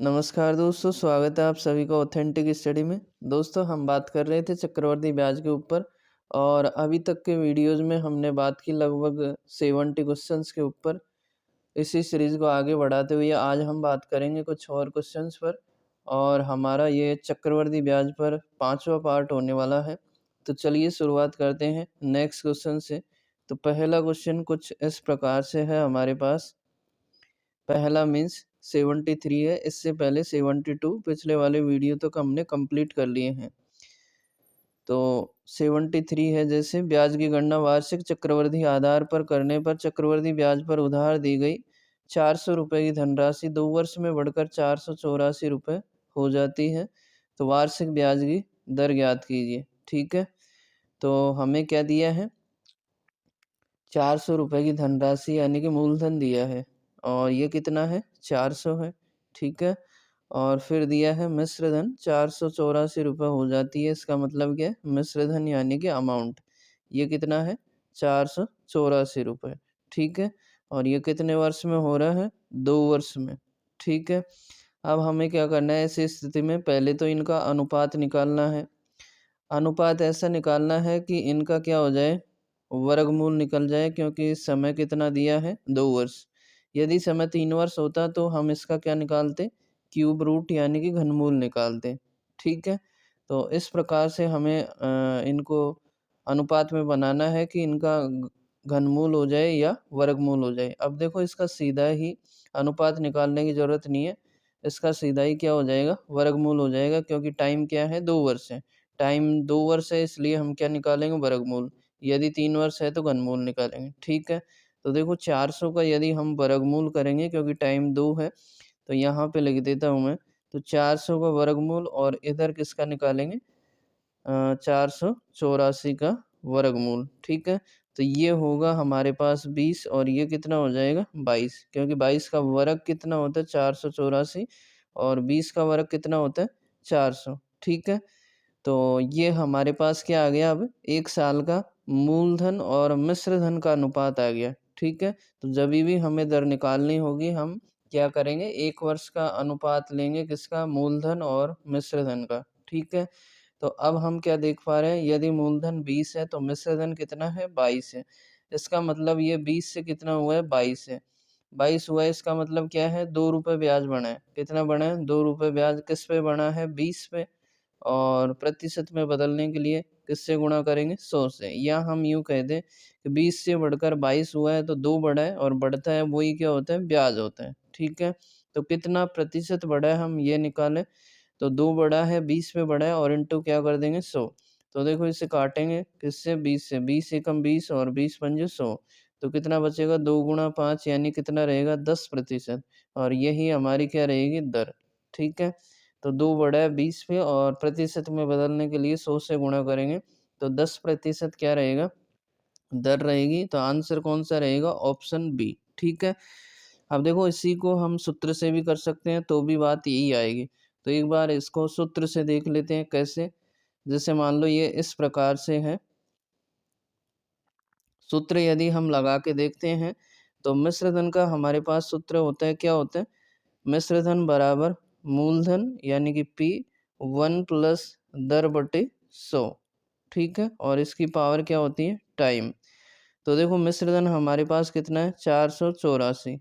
नमस्कार दोस्तों, स्वागत है आप सभी का ऑथेंटिक स्टडी में। दोस्तों हम बात कर रहे थे चक्रवर्ती ब्याज के ऊपर और अभी तक के वीडियोज़ में हमने बात की लगभग 70 क्वेश्चंस के ऊपर। इसी सीरीज़ को आगे बढ़ाते हुए आज हम बात करेंगे कुछ और क्वेश्चंस पर और हमारा ये चक्रवर्ती ब्याज पर 5वां पार्ट होने वाला है। तो चलिए शुरुआत करते हैं नेक्स्ट क्वेश्चन से। तो पहला क्वेश्चन कुछ इस प्रकार से है हमारे पास। पहला मीन्स 73 है, इससे पहले 72 पिछले वाले वीडियो तक हमने कंप्लीट कर लिए हैं। तो 73 है, जैसे ब्याज की गणना वार्षिक चक्रवृद्धि आधार पर करने पर चक्रवृद्धि ब्याज पर उधार दी गई 400 रुपये की धनराशि 2 वर्ष में बढ़कर 484 रुपये हो जाती है। तो वार्षिक ब्याज की दर ज्ञात कीजिए। ठीक है, तो हमें क्या दिया है, 400 रुपये की धनराशि यानी कि मूलधन दिया है और ये कितना है, 400 है। ठीक है, और फिर दिया है मिश्र धन 484 रुपये हो जाती है। इसका मतलब क्या है, मिश्र धन यानी कि अमाउंट ये कितना है, 484 रुपये। ठीक है, और ये कितने वर्ष में हो रहा है, 2 वर्ष में। ठीक है, अब हमें क्या करना है ऐसी स्थिति में, पहले तो इनका अनुपात निकालना है। अनुपात ऐसा निकालना है कि इनका क्या हो जाए, वर्गमूल निकल जाए, क्योंकि समय कितना दिया है, 2 वर्ष। यदि समय 3 वर्ष होता तो हम इसका क्या निकालते, क्यूब रूट यानी कि घनमूल निकालते। ठीक है, तो इस प्रकार से हमें इनको अनुपात में बनाना है कि इनका घनमूल हो जाए या वर्गमूल हो जाए। अब देखो इसका सीधा ही अनुपात निकालने की ज़रूरत नहीं है, इसका सीधा ही क्या हो जाएगा, वर्गमूल हो जाएगा, क्योंकि टाइम क्या है, 2 वर्ष है। टाइम 2 वर्ष है, इसलिए हम क्या निकालेंगे, वर्गमूल। यदि 3 वर्ष है तो घनमूल निकालेंगे। ठीक है, तो देखो 400 का यदि हम वर्गमूल करेंगे, क्योंकि टाइम 2 है, तो यहाँ पे लिख देता हूँ मैं। तो 400 का वर्गमूल और इधर किसका निकालेंगे, 484 का वर्गमूल। ठीक है, तो ये होगा हमारे पास 20 और ये कितना हो जाएगा, 22, क्योंकि 22 का वर्ग कितना होता है, 484, और 20 का वर्ग कितना होता है, 400। ठीक है, तो ये हमारे पास क्या आ गया, अब 1 साल का मूलधन और मिश्र धन का अनुपात आ गया। ठीक है, तो जभी भी हमें दर निकालनी होगी, हम क्या करेंगे, 1 वर्ष का अनुपात लेंगे, किसका, मूलधन और मिश्र धन का। ठीक है, तो अब हम क्या देख पा रहे हैं, यदि मूलधन 20 है तो मिश्र धन कितना है, 22 है। इसका मतलब ये 20 से कितना हुआ है, 22 है। 22 हुआ है, इसका मतलब क्या है, 2 रुपये ब्याज बढ़ा है। कितना बढ़ा है, 2 रुपये ब्याज किस पे बढ़ा है, 20 पे। और प्रतिशत में बदलने के लिए किससे गुणा करेंगे, 100 से। या हम यूँ कह दें कि 20 से बढ़कर 22 हुआ है तो 2 बढ़ा है, और बढ़ता है वही क्या होता है, ब्याज होता है। ठीक है, तो कितना प्रतिशत बढ़ा है हम ये निकालें, तो 2 बढ़ा है, 20 पे बढ़ा है, और इंटू क्या कर देंगे, 100। तो देखो इसे काटेंगे किससे, 20 से। 20 एकम 20 और 20 पंजे 100, तो कितना बचेगा, 2 गुणा 5 यानी कितना रहेगा, 10%। और यही हमारी क्या रहेगी, दर। ठीक है, तो 2 बढ़ा है 20 पे, और प्रतिशत में बदलने के लिए 100 से गुणा करेंगे, तो 10% क्या रहेगा, दर रहेगी। तो आंसर कौन सा रहेगा, ऑप्शन बी। ठीक है, अब देखो इसी को हम सूत्र से भी कर सकते हैं तो भी बात यही आएगी। तो एक बार इसको सूत्र से देख लेते हैं कैसे। जैसे मान लो ये इस प्रकार से है, सूत्र यदि हम लगा के देखते हैं तो मिश्र धन का हमारे पास सूत्र होता है, क्या होता है, मिश्र धन बराबर मूलधन यानी कि P 1 प्लस दर बटे 100। ठीक है, और इसकी पावर क्या होती है, टाइम। तो देखो मिश्र धन हमारे पास कितना है, 484।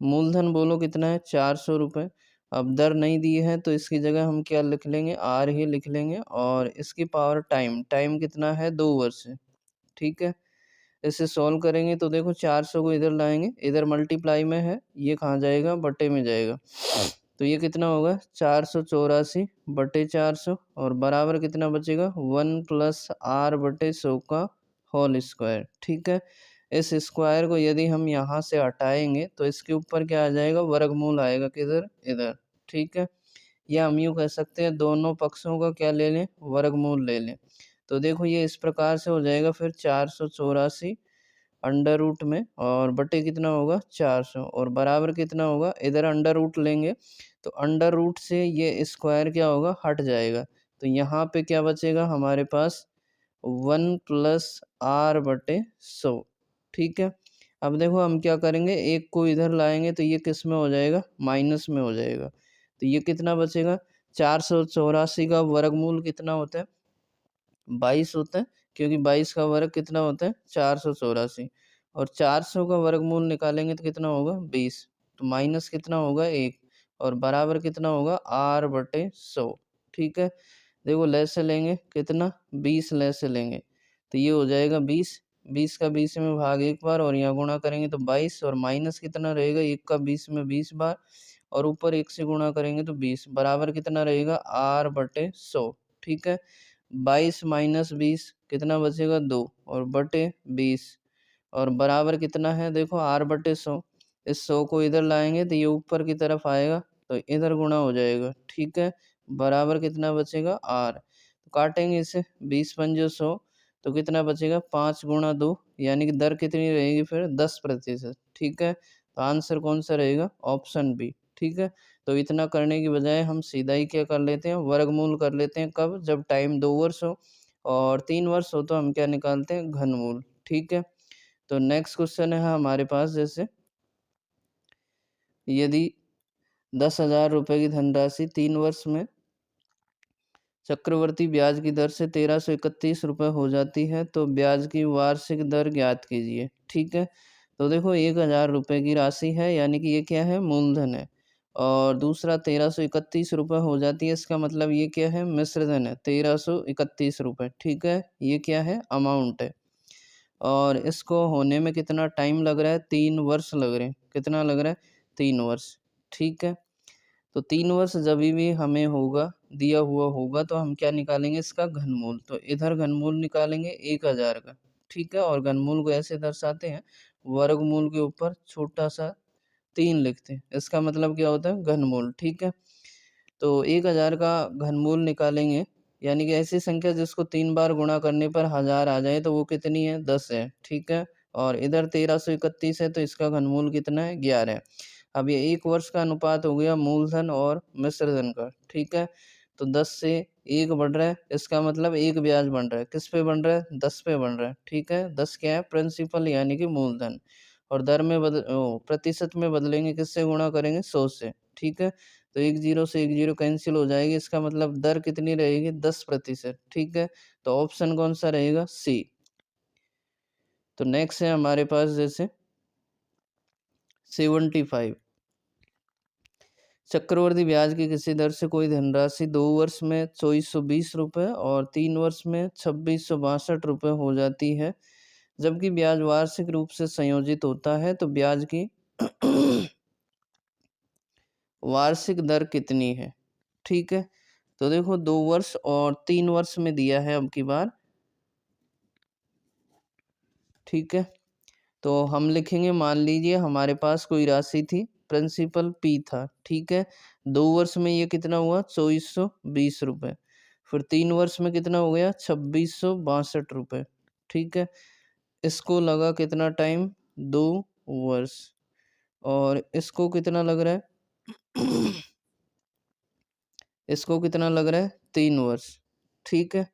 मूलधन बोलो कितना है, 400 रुपये। अब दर नहीं दी है तो इसकी जगह हम क्या लिख लेंगे, आर ही लिख लेंगे, और इसकी पावर टाइम, टाइम कितना है, 2 वर्ष है। ठीक है, इसे सॉल्व करेंगे तो देखो 400 को इधर लाएंगे, इधर मल्टीप्लाई में है, ये कहाँ जाएगा, बटे में जाएगा। तो ये कितना होगा, 484 बटे 400, और बराबर कितना बचेगा, 1 प्लस आर बटे 100 का होल स्क्वायर। ठीक है, इस स्क्वायर को यदि हम यहाँ से हटाएंगे तो इसके ऊपर क्या आ जाएगा, वर्गमूल आएगा, किधर, इधर। ठीक है, या हम यूँ कह सकते हैं दोनों पक्षों का क्या ले लें, वर्गमूल ले लें। तो देखो ये इस प्रकार से हो जाएगा, फिर 484 अंडर रूट में, और बटे कितना होगा, 400, और बराबर कितना होगा, इधर अंडर रूट लेंगे तो अंडर रूट से ये स्क्वायर क्या होगा, हट जाएगा। तो यहाँ पे क्या बचेगा हमारे पास, 1 प्लस आर बटे 100। ठीक है, अब देखो हम क्या करेंगे, एक को इधर लाएंगे तो ये किस में हो जाएगा, माइनस में हो जाएगा। तो ये कितना बचेगा, 484 का वर्गमूल कितना होता है, 22 होता है, क्योंकि 22 का वर्ग कितना होता है, 484, और 400 का वर्गमूल निकालेंगे तो कितना होगा, 20, तो माइनस कितना होगा, 1, और बराबर कितना होगा, r/100। ठीक है, देखो लैसे लेंगे कितना, 20 लैसे लेंगे, तो ये हो जाएगा 20, 20 का 20 में भाग एक बार, और यहाँ गुणा करेंगे तो 22, और माइनस कितना रहेगा, 1 का 20 में 20 बार, और ऊपर 1 से गुणा करेंगे तो 20, बराबर कितना रहेगा, r/100। ठीक है, 22 माइनस 20 कितना बचेगा, 2, और बटे 20, और बराबर कितना है, देखो r/100। इस 100 को इधर लाएंगे तो ये ऊपर की तरफ आएगा, तो इधर गुणा हो जाएगा। ठीक है, बराबर कितना बचेगा, r, तो काटेंगे इसे, 20 पंजे 100, तो कितना बचेगा, 5 गुणा 2, यानी कि दर कितनी रहेगी फिर, 10%। ठीक है, तो आंसर कौन सा रहेगा, ऑप्शन बी। ठीक है, तो इतना करने की बजाय हम सीधा ही क्या कर लेते हैं, वर्गमूल कर लेते हैं, कब, जब टाइम 2 वर्ष हो और 3 वर्ष हो तो हम क्या निकालते हैं, घनमूल। ठीक है, तो नेक्स्ट क्वेश्चन है हमारे पास, जैसे यदि 10,000 रुपये की धनराशि 3 वर्ष में चक्रवर्ती ब्याज की दर से 1331 रुपये हो जाती है, तो ब्याज की वार्षिक दर ज्ञात कीजिए। ठीक है, तो देखो 1,000 रुपये की राशि है, यानी कि ये क्या है, मूलधन है, और दूसरा 1331 रुपये हो जाती है, इसका मतलब ये क्या है, मिश्रधन है, 1331 रुपये। ठीक है, ये क्या है, अमाउंट है, और इसको होने में कितना टाइम लग रहा है, 3 वर्ष लग रहे हैं, कितना लग रहा है, 3 वर्ष। ठीक है, तो 3 वर्ष जभी भी हमें होगा, दिया हुआ होगा, तो हम क्या निकालेंगे, इसका घनमूल, तो इधर घनमूल निकालेंगे 1,000 का। ठीक है, और घनमूल को ऐसे दर्शाते हैं, वर्गमूल के ऊपर छोटा सा 3 लिखते हैं, इसका मतलब क्या होता है, घनमूल। ठीक है, तो 1,000 का घनमूल निकालेंगे, यानी कि ऐसी संख्या जिसको 3 बार गुणा करने पर 1000 आ जाए, तो वो कितनी है, 10 है। ठीक है, और इधर 1331 है, तो इसका घनमूल कितना है, 11 है। अब ये 1 वर्ष का अनुपात हो गया मूलधन और मिश्रधन का। ठीक है, तो 10 से 1 बढ़ रहा है, इसका मतलब 1 ब्याज बन रहा है, किस पे बन रहा है, 10 पे बन रहा है। ठीक है, 10 क्या है, प्रिंसिपल यानी कि मूलधन, और दर में प्रतिशत में बदलेंगे, किससे गुणा करेंगे, 100 से। ठीक है, तो 1 0 से 1 0 कैंसिल हो जाएगी, इसका मतलब दर कितनी रहेगी, 10%। ठीक है, तो ऑप्शन कौन सा रहेगा, सी। तो नेक्स्ट है हमारे पास जैसे 75, चक्रवर्ती ब्याज की किसी दर से कोई धनराशि 2 वर्ष में 2420 रुपये और 3 वर्ष में 2662 रुपये हो जाती है, जबकि ब्याज वार्षिक रूप से संयोजित होता है, तो ब्याज की वार्षिक दर कितनी है। ठीक है, तो देखो 2 वर्ष और 3 वर्ष में दिया है अब की बार। ठीक है, तो हम लिखेंगे, मान लीजिए हमारे पास कोई राशि थी, प्रिंसिपल पी था। ठीक है, 2 वर्ष में ये कितना हुआ, 2420 रुपये, फिर 3 वर्ष में कितना हो गया, 2662 रुपये। ठीक है, इसको लगा कितना टाइम, 2 वर्ष, और इसको कितना लग रहा है इसको कितना लग रहा है, 3 वर्ष। ठीक है,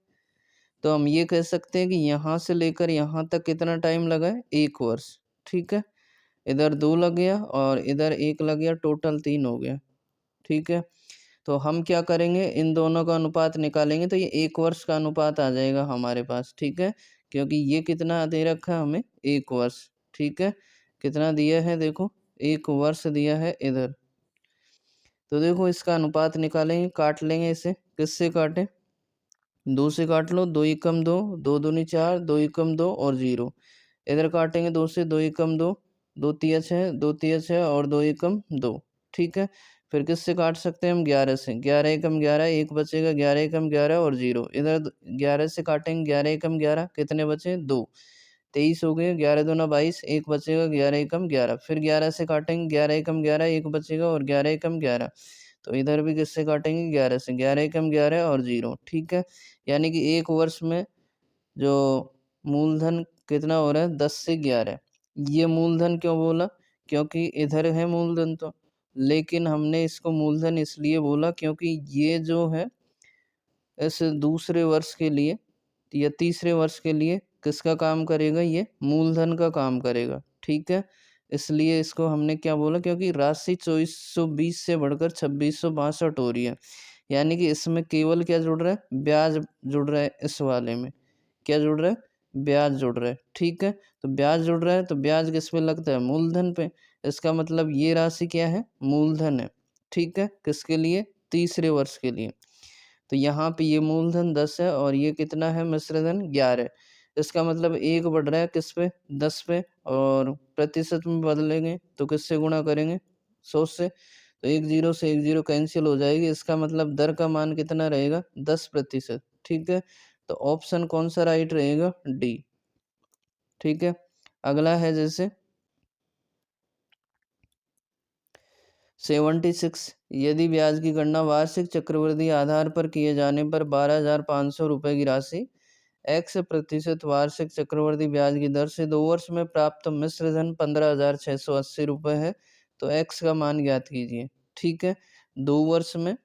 तो हम ये कह सकते हैं कि यहाँ से लेकर यहाँ तक कितना टाइम लगा है, 1 वर्ष। ठीक है, इधर 2 लग गया और इधर 1 लग गया, टोटल 3 हो गया। ठीक है, तो हम क्या करेंगे, इन दोनों का अनुपात निकालेंगे, तो ये 1 वर्ष का अनुपात आ जाएगा हमारे पास। ठीक है, क्योंकि ये कितना दे रखा है हमें, 1 वर्ष। ठीक है, कितना दिया है, देखो 1 वर्ष दिया है इधर, तो देखो इसका अनुपात निकालेंगे, काट लेंगे इसे, किससे काटें, 2 से काट लो, 2 एकम 2, 2 दूनी 4, 2 एकम 2 और 0। इधर काटेंगे 2 से, 2 एकम 2, 2 तिया 6, 2 तिया 6 और 2 एकम 2। ठीक है, फिर किससे काट सकते हैं हम, 11 से, 11 एकम 11, 1 बचेगा, 11 एकम 11 और 0। इधर 11 से काटेंगे, 11 एकम 11, कितने बचे, 2, 23 हो गए, 11 दूना 22, 1 बचेगा, 11 एकम 11, फिर 11 से काटेंगे, 11 एकम 11, 1 बचेगा, और 11 एकम 11, तो इधर भी किससे काटेंगे, 11 से, 11 एकम 11 और 0। ठीक है, यानी कि 1 वर्ष में जो मूलधन कितना हो रहा है, 10 से 11। ये मूलधन क्यों बोला, क्योंकि इधर है मूलधन, तो लेकिन हमने इसको मूलधन इसलिए बोला क्योंकि ये जो है इस दूसरे वर्ष के लिए या तीसरे वर्ष के लिए किसका काम करेगा, ये मूलधन का काम करेगा। ठीक है, इसलिए इसको हमने क्या बोला, क्योंकि राशि 2420 से बढ़कर 2662 हो रही है, यानी कि इसमें केवल क्या जुड़ रहा है, ब्याज जुड़ रहा है। इस वाले में क्या जुड़ रहा है, ब्याज जुड़ रहा है। ठीक है, तो ब्याज जुड़ रहा है तो ब्याज किस पे लगता है, मूलधन पे। इसका मतलब ये राशि क्या है, मूलधन है। ठीक है, किसके लिए, तीसरे वर्ष के लिए। तो यहाँ पे ये मूलधन 10 है और ये कितना है, मिश्रधन 11। इसका मतलब एक बढ़ रहा है किस पे, 10 पे, और प्रतिशत में बदलेंगे तो किससे गुणा करेंगे, 100 से। तो एक जीरो से एक जीरो कैंसिल हो जाएगी। इसका मतलब दर का मान कितना रहेगा, 10%। ठीक है, तो ऑप्शन कौन सा राइट रहेगा, डी। ठीक है, अगला है जैसे 76, यदि ब्याज की गणना वार्षिक चक्रवृद्धि आधार पर किए जाने पर 12,500 रुपये की राशि x% वार्षिक चक्रवृद्धि ब्याज की दर से 2 वर्ष में प्राप्त मिश्र धन 15,680 रुपये है, तो x का मान ज्ञात कीजिए। ठीक है, 2 वर्ष में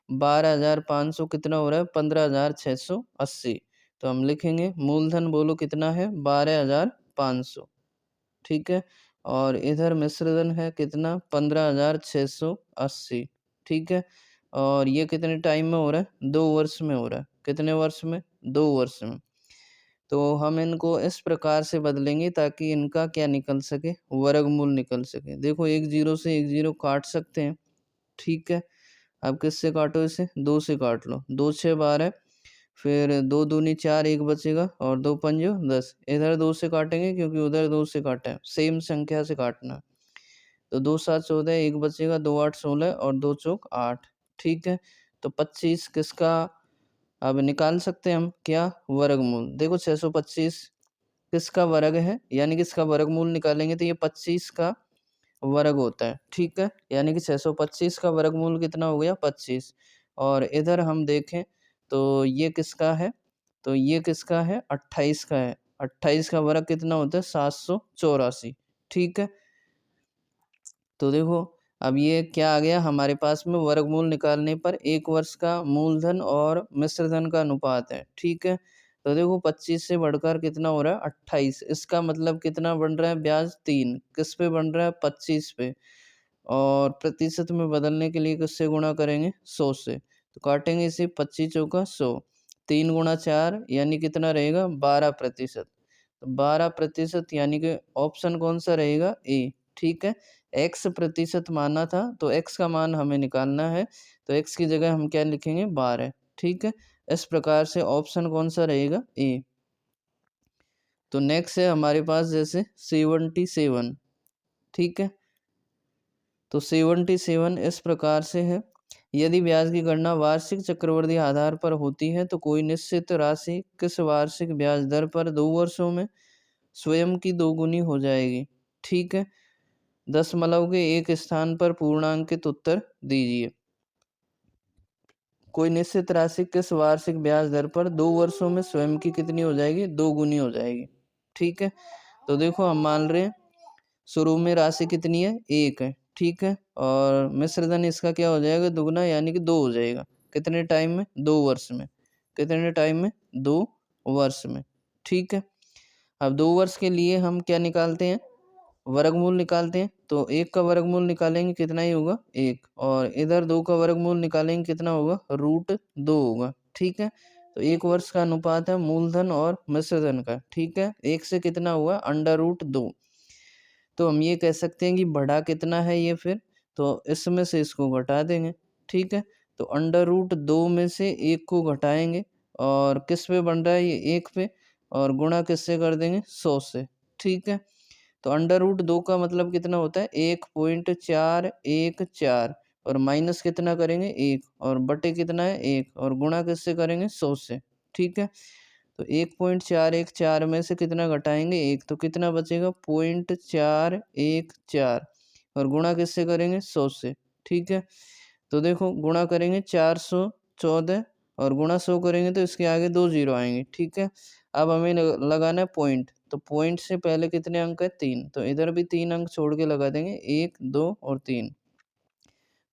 12,500 कितना हो रहा है, 15,680। तो हम लिखेंगे मूलधन बोलो कितना है, 12,500। ठीक है, और इधर मिश्रधन है कितना, 15,680। ठीक है, और ये कितने टाइम में हो रहा है, 2 वर्ष में हो रहा है। कितने वर्ष में, 2 वर्ष में। तो हम इनको इस प्रकार से बदलेंगे ताकि इनका क्या निकल सके, वर्गमूल निकल सके। देखो एक जीरो से एक जीरो काट सकते हैं। ठीक है, अब किससे काटो, इसे 2 से काट लो। 2 6 12, फिर 2 दूनी 4, एक बचेगा, और 2 पंजो 10। इधर 2 से काटेंगे क्योंकि उधर 2 से काटा है, सेम संख्या से काटना है। तो 2 7 14, एक बचेगा, 2 8 16 और 2 चौक 8। ठीक है, तो 25 किसका, अब निकाल सकते हैं हम क्या, वर्गमूल। देखो 625 किसका वर्ग है, यानी कि इसका वर्गमूल निकालेंगे तो ये 25 का वर्ग होता है। ठीक है, यानी कि 625 का वर्गमूल कितना हो गया, 25। और इधर हम देखें तो ये किसका है, तो ये किसका है, 28 का है। 28 का वर्ग कितना होता है, 784। ठीक है, तो देखो अब ये क्या आ गया हमारे पास में, वर्गमूल निकालने पर एक वर्ष का मूलधन और मिश्रधन का अनुपात है। ठीक है, तो देखो 25 से बढ़कर कितना हो रहा है, 28। इसका मतलब कितना बन रहा है, ब्याज 3 किस पे बन रहा है, 25 पे। और प्रतिशत में बदलने के लिए किससे गुणा करेंगे, 100 से। तो काटेंगे इसे, 25 चौका 100, 3 गुणा 4 यानी कितना रहेगा, 12%। तो 12% यानी कि ऑप्शन कौन सा रहेगा, ए। ठीक है, x प्रतिशत माना था तो x का मान हमें निकालना है, तो x की जगह हम क्या लिखेंगे, 12। ठीक है, इस प्रकार से ऑप्शन कौन सा रहेगा, ए। तो नेक्स्ट है हमारे पास जैसे 77। ठीक है, तो 77 इस प्रकार से है, यदि ब्याज की गणना वार्षिक चक्रवृद्धि आधार पर होती है तो कोई निश्चित राशि किस वार्षिक ब्याज दर पर 2 वर्षों में स्वयं की दोगुनी हो जाएगी। ठीक है, दशमलव के एक स्थान पर पूर्णांकित उत्तर दीजिए। कोई निश्चित राशि किस वार्षिक ब्याज दर पर 2 वर्षों में स्वयं की कितनी हो जाएगी, दोगुनी हो जाएगी। ठीक है, तो देखो हम मान रहे हैं शुरू में राशि कितनी है, 1 है। ठीक है, और मिश्रधन इसका क्या हो जाएगा, दुगना, यानी कि 2 हो जाएगा। कितने टाइम में, 2 वर्ष में। कितने टाइम में, 2 वर्ष में। ठीक है, अब 2 वर्ष के लिए हम क्या निकालते हैं, वर्गमूल निकालते हैं। तो 1 का वर्गमूल निकालेंगे कितना ही होगा, 1, और इधर 2 का वर्गमूल निकालेंगे कितना होगा, √2 होगा। ठीक है, तो 1 वर्ष का अनुपात है मूलधन और मिश्रधन का। ठीक है, 1 से कितना हुआ, √2। तो हम ये कह सकते हैं कि बढ़ा कितना है ये, फिर तो इसमें से इसको घटा देंगे। ठीक है, तो √2 में से 1 को घटाएंगे, और किस पे बन रहा है ये, 1 पे, और गुणा किससे कर देंगे, 100 से। ठीक है, तो √2 का मतलब कितना होता है, 1.414, और माइनस कितना करेंगे, 1, और बटे कितना है, 1, और गुणा किससे करेंगे, 100 से। ठीक है, तो 1.414 में से कितना घटाएंगे, 1, तो कितना बचेगा, 0.414, और गुणा किससे करेंगे, 100 से। ठीक है, तो देखो गुणा करेंगे 414, और गुणा 100 करेंगे तो इसके आगे 2 जीरो आएंगे। ठीक है, अब हमें लगाना है पॉइंट, तो पॉइंट से पहले कितने अंक है, 3, तो इधर भी 3 अंक छोड़ के लगा देंगे, 1 2 और 3।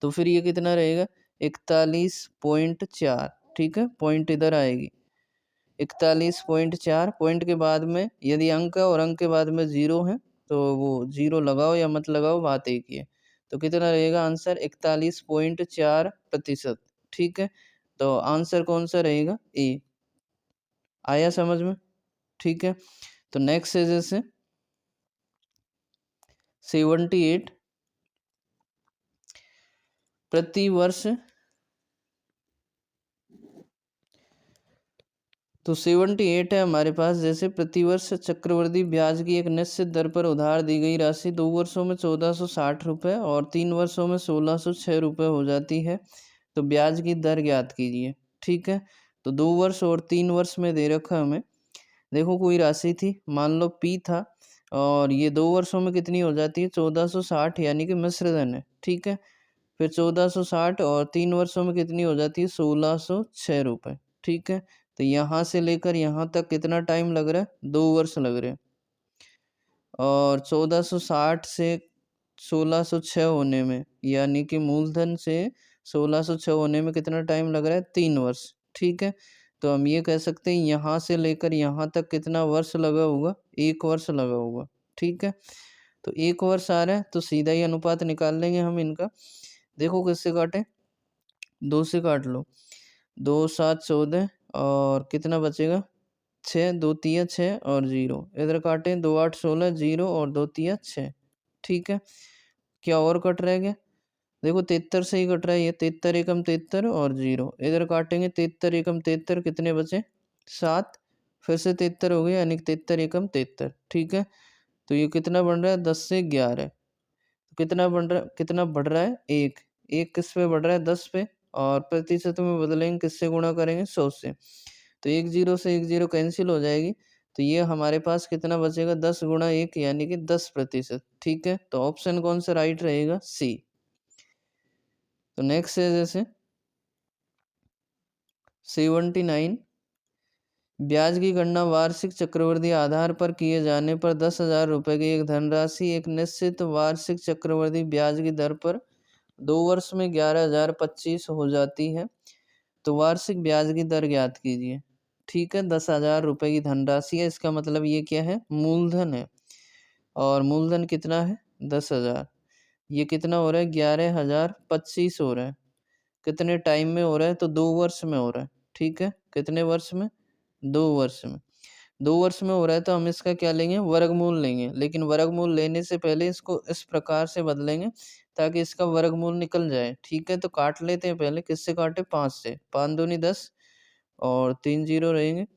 तो फिर ये कितना रहेगा, 41.4। ठीक है, पॉइंट इधर आएगी, 41.4। पॉइंट के बाद में यदि अंक है और अंक के बाद में जीरो है तो वो 0 लगाओ या मत लगाओ, बात एक ही है। तो कितना रहेगा आंसर? 41.4%। ठीक है, तो आंसर कौन सा रहेगा? ए। आया समझ में? ठीक है, तो नेक्स्ट है जैसे 78 प्रति वर्ष। तो 78 है हमारे पास, जैसे प्रतिवर्ष चक्रवृद्धि ब्याज की एक निश्चित दर पर उधार दी गई राशि 2 वर्षों में 1460 रुपये और 3 वर्षों में 1606 रुपये हो जाती है, तो ब्याज की दर ज्ञात कीजिए। ठीक है, तो 2 वर्ष और 3 वर्ष में दे रखा हमें। देखो कोई राशि थी, मान लो पी था, और ये 2 वर्षों में कितनी हो जाती है? 1460, यानी कि मिश्र धन है। ठीक है, फिर 1460 और 3 वर्षों में कितनी हो जाती है? 1606 रुपये। ठीक है, तो यहाँ से लेकर यहाँ तक कितना टाइम लग रहा है? 2 वर्ष लग रहे हैं। और 1460 से 1606 होने में, यानी कि मूलधन से 1606 होने में कितना टाइम लग रहा है? 3 वर्ष। ठीक है, तो हम ये कह सकते हैं यहाँ से लेकर यहाँ तक कितना वर्ष लगा होगा? 1 वर्ष लगा होगा। ठीक है, तो 1 वर्ष आ रहा है, तो सीधा ही अनुपात निकाल लेंगे हम इनका। देखो किससे काटें? 2 से काट लो। 2 7 14 और कितना बचेगा? 6, 2 तिया 6 और 0 इधर काटें। 2 8 16, 0 और 2 तिया 6। ठीक है, क्या और कट रह गया? देखो 73 से ही कट रहा है ये। 73 एकम 73 और 0 इधर काटेंगे। 73 एकम 73 कितने बचे? 7। फिर से 73 हो गए, यानी 73 एकम 73। ठीक है, तो ये कितना बन रहा है? 10 से 11। कितना बन रहा है? कितना बढ़ रहा है? 1। 1 किस पे बढ़ रहा है? 10 पे। और प्रतिशत में बदलेंगे, किससे गुणा करेंगे? 100 से। तो 1 0 से 1 0 कैंसिल हो जाएगी, तो ये हमारे पास कितना बचेगा? 10 गुणा 1, यानी कि 10%। ठीक है, तो ऑप्शन कौन सा राइट रहेगा? सी। तो नेक्स्ट है जैसे 79 ब्याज की गणना वार्षिक चक्रवृद्धि आधार पर किए जाने पर 10,000 रुपये की एक धनराशि एक निश्चित वार्षिक चक्रवृद्धि ब्याज की दर पर 2 वर्ष में 11,025 हो जाती है, तो वार्षिक ब्याज की दर ज्ञात कीजिए। ठीक है, 10,000 रुपये की धनराशि है, इसका मतलब ये क्या है? मूलधन है। और मूलधन कितना है? 10,000। ये कितना हो रहा है? 11,025 हो रहा है। कितने टाइम में हो रहा है? तो 2 वर्ष में हो रहा है। ठीक है, कितने वर्ष में? 2 वर्ष में। 2 वर्ष में हो रहा है, तो हम इसका क्या लेंगे? वर्गमूल लेंगे। लेकिन वर्गमूल लेने से पहले इसको इस प्रकार से बदलेंगे ताकि इसका वर्गमूल निकल जाए। ठीक है, तो काट लेते हैं पहले। किससे काटे? 5 से। 5 दूनी 10 और 3 0 रहेंगे।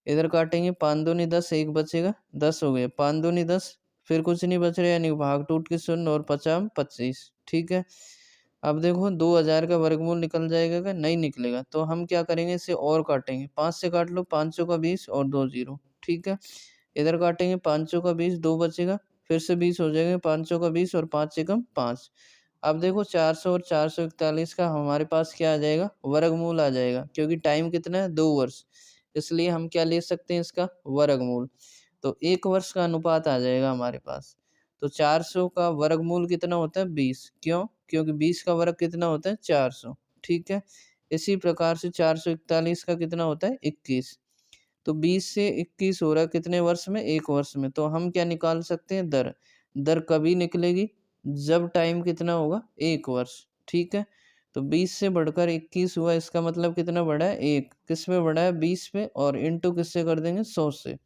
इधर काटेंगे। 5 दूनी 10, 1 बचेगा, 10 हो गए। 5 दूनी 10, फिर कुछ नहीं बच रहा, यानी भाग टूट के 0 और 5 25। ठीक है, अब देखो 2000 का वर्गमूल निकल जाएगा क्या? नहीं निकलेगा, तो हम क्या करेंगे? इसे और काटेंगे। 5 से काट लो। 5 का 20 और 2 0। ठीक है, इधर काटेंगे। 5 का 20, 2 बचेगा, फिर से 20 हो जाएगा। 5 का 20 और 5 एकम 5। अब देखो 400 और 441 का हमारे पास क्या आ जाएगा? वर्गमूल आ जाएगा, क्योंकि टाइम कितना है? 2 वर्ष। इसलिए हम क्या ले सकते हैं? इसका वर्गमूल। तो 1 वर्ष का अनुपात आ जाएगा हमारे पास। तो 400 का वर्गमूल कितना होता है? 20। क्यों? क्योंकि 20 का वर्ग कितना होता है? 400। ठीक है, इसी प्रकार से 441 का कितना होता है? 21। तो 20 से 21 हो रहा है कितने वर्ष में? 1 वर्ष में। तो हम क्या निकाल सकते हैं? दर। दर कभी निकलेगी? जब टाइम कितना होगा? 1 वर्ष। ठीक है, तो 20 से बढ़कर 21 हुआ, इसका मतलब कितना बढ़ा है? 1। किस पे बढ़ा है? 20 पे, और इंटू किससे कर देंगे? 100 से।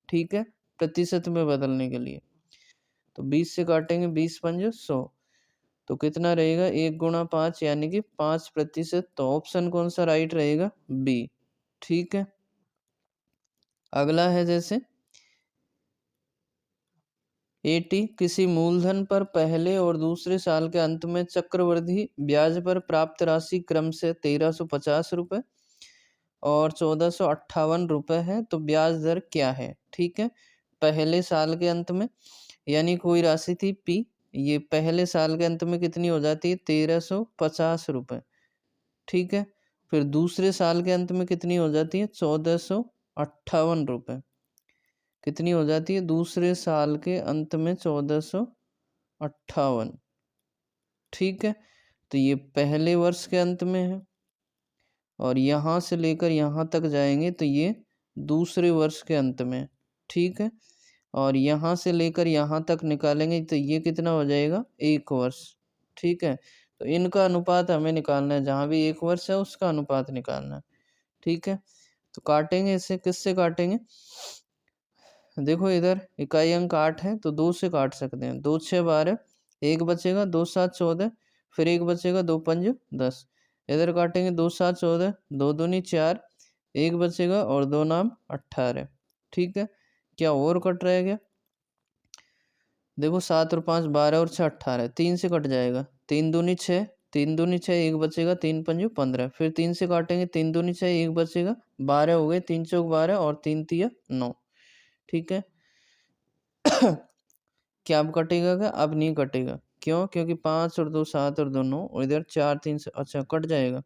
ठीक है, प्रतिशत में बदलने के लिए। तो 20 से काटेंगे। 20 पंजे 100, तो कितना रहेगा? 1 गुणा 5, यानी कि 5%। तो ऑप्शन कौन सा राइट रहेगा? बी। ठीक है, अगला है जैसे 80 किसी मूलधन पर पहले और दूसरे साल के अंत में चक्रवृद्धि ब्याज पर प्राप्त राशि क्रम से 1350 रुपये और 1458 रुपये है, तो ब्याज दर क्या है? ठीक है, पहले साल के अंत में, यानी कोई राशि थी पी, ये पहले साल के अंत में कितनी हो जाती है? 1350 रुपये। ठीक है, फिर दूसरे साल के अंत में कितनी हो जाती है? 1458 रुपये। कितनी हो जाती है? दूसरे साल के अंत में 1458। ठीक है, तो ये पहले वर्ष के अंत में है, और यहाँ से लेकर यहाँ तक जाएंगे तो ये दूसरे वर्ष के अंत में। ठीक है, और यहाँ से लेकर यहाँ तक निकालेंगे तो ये कितना हो जाएगा 1 वर्ष। ठीक है, तो इनका अनुपात हमें निकालना है, जहाँ भी 1 वर्ष है उसका अनुपात निकालना है। ठीक है, तो काटेंगे इसे, किससे काटेंगे? देखो इधर इकाई अंक 8 है तो 2 से काट सकते हैं। 2 6 12, 1 बचेगा, 2 7 14, फिर 1 बचेगा, 2 5 10। इधर काटेंगे 2 7 14, 2 दूनी 4, 1 बचेगा और 2 नाम 18। ठीक है, क्या और कट रह गया? देखो 7 और 5 12 और 6 18, 3 से कट जाएगा। 3 दूनी 6, 3 दूनी 6, 1 बचेगा, 3 पंजे 15, फिर 3 से काटेंगे, 3 दूनी 6, 1 बचेगा, 12 हो गए, 3 चौक 12 और 3 तिया 9। ठीक है क्या अब कटेगा क्या? अब नहीं कटेगा। क्यों? क्योंकि 5 और 2 7 और 2 9, और इधर 4 3 से अच्छा कट जाएगा।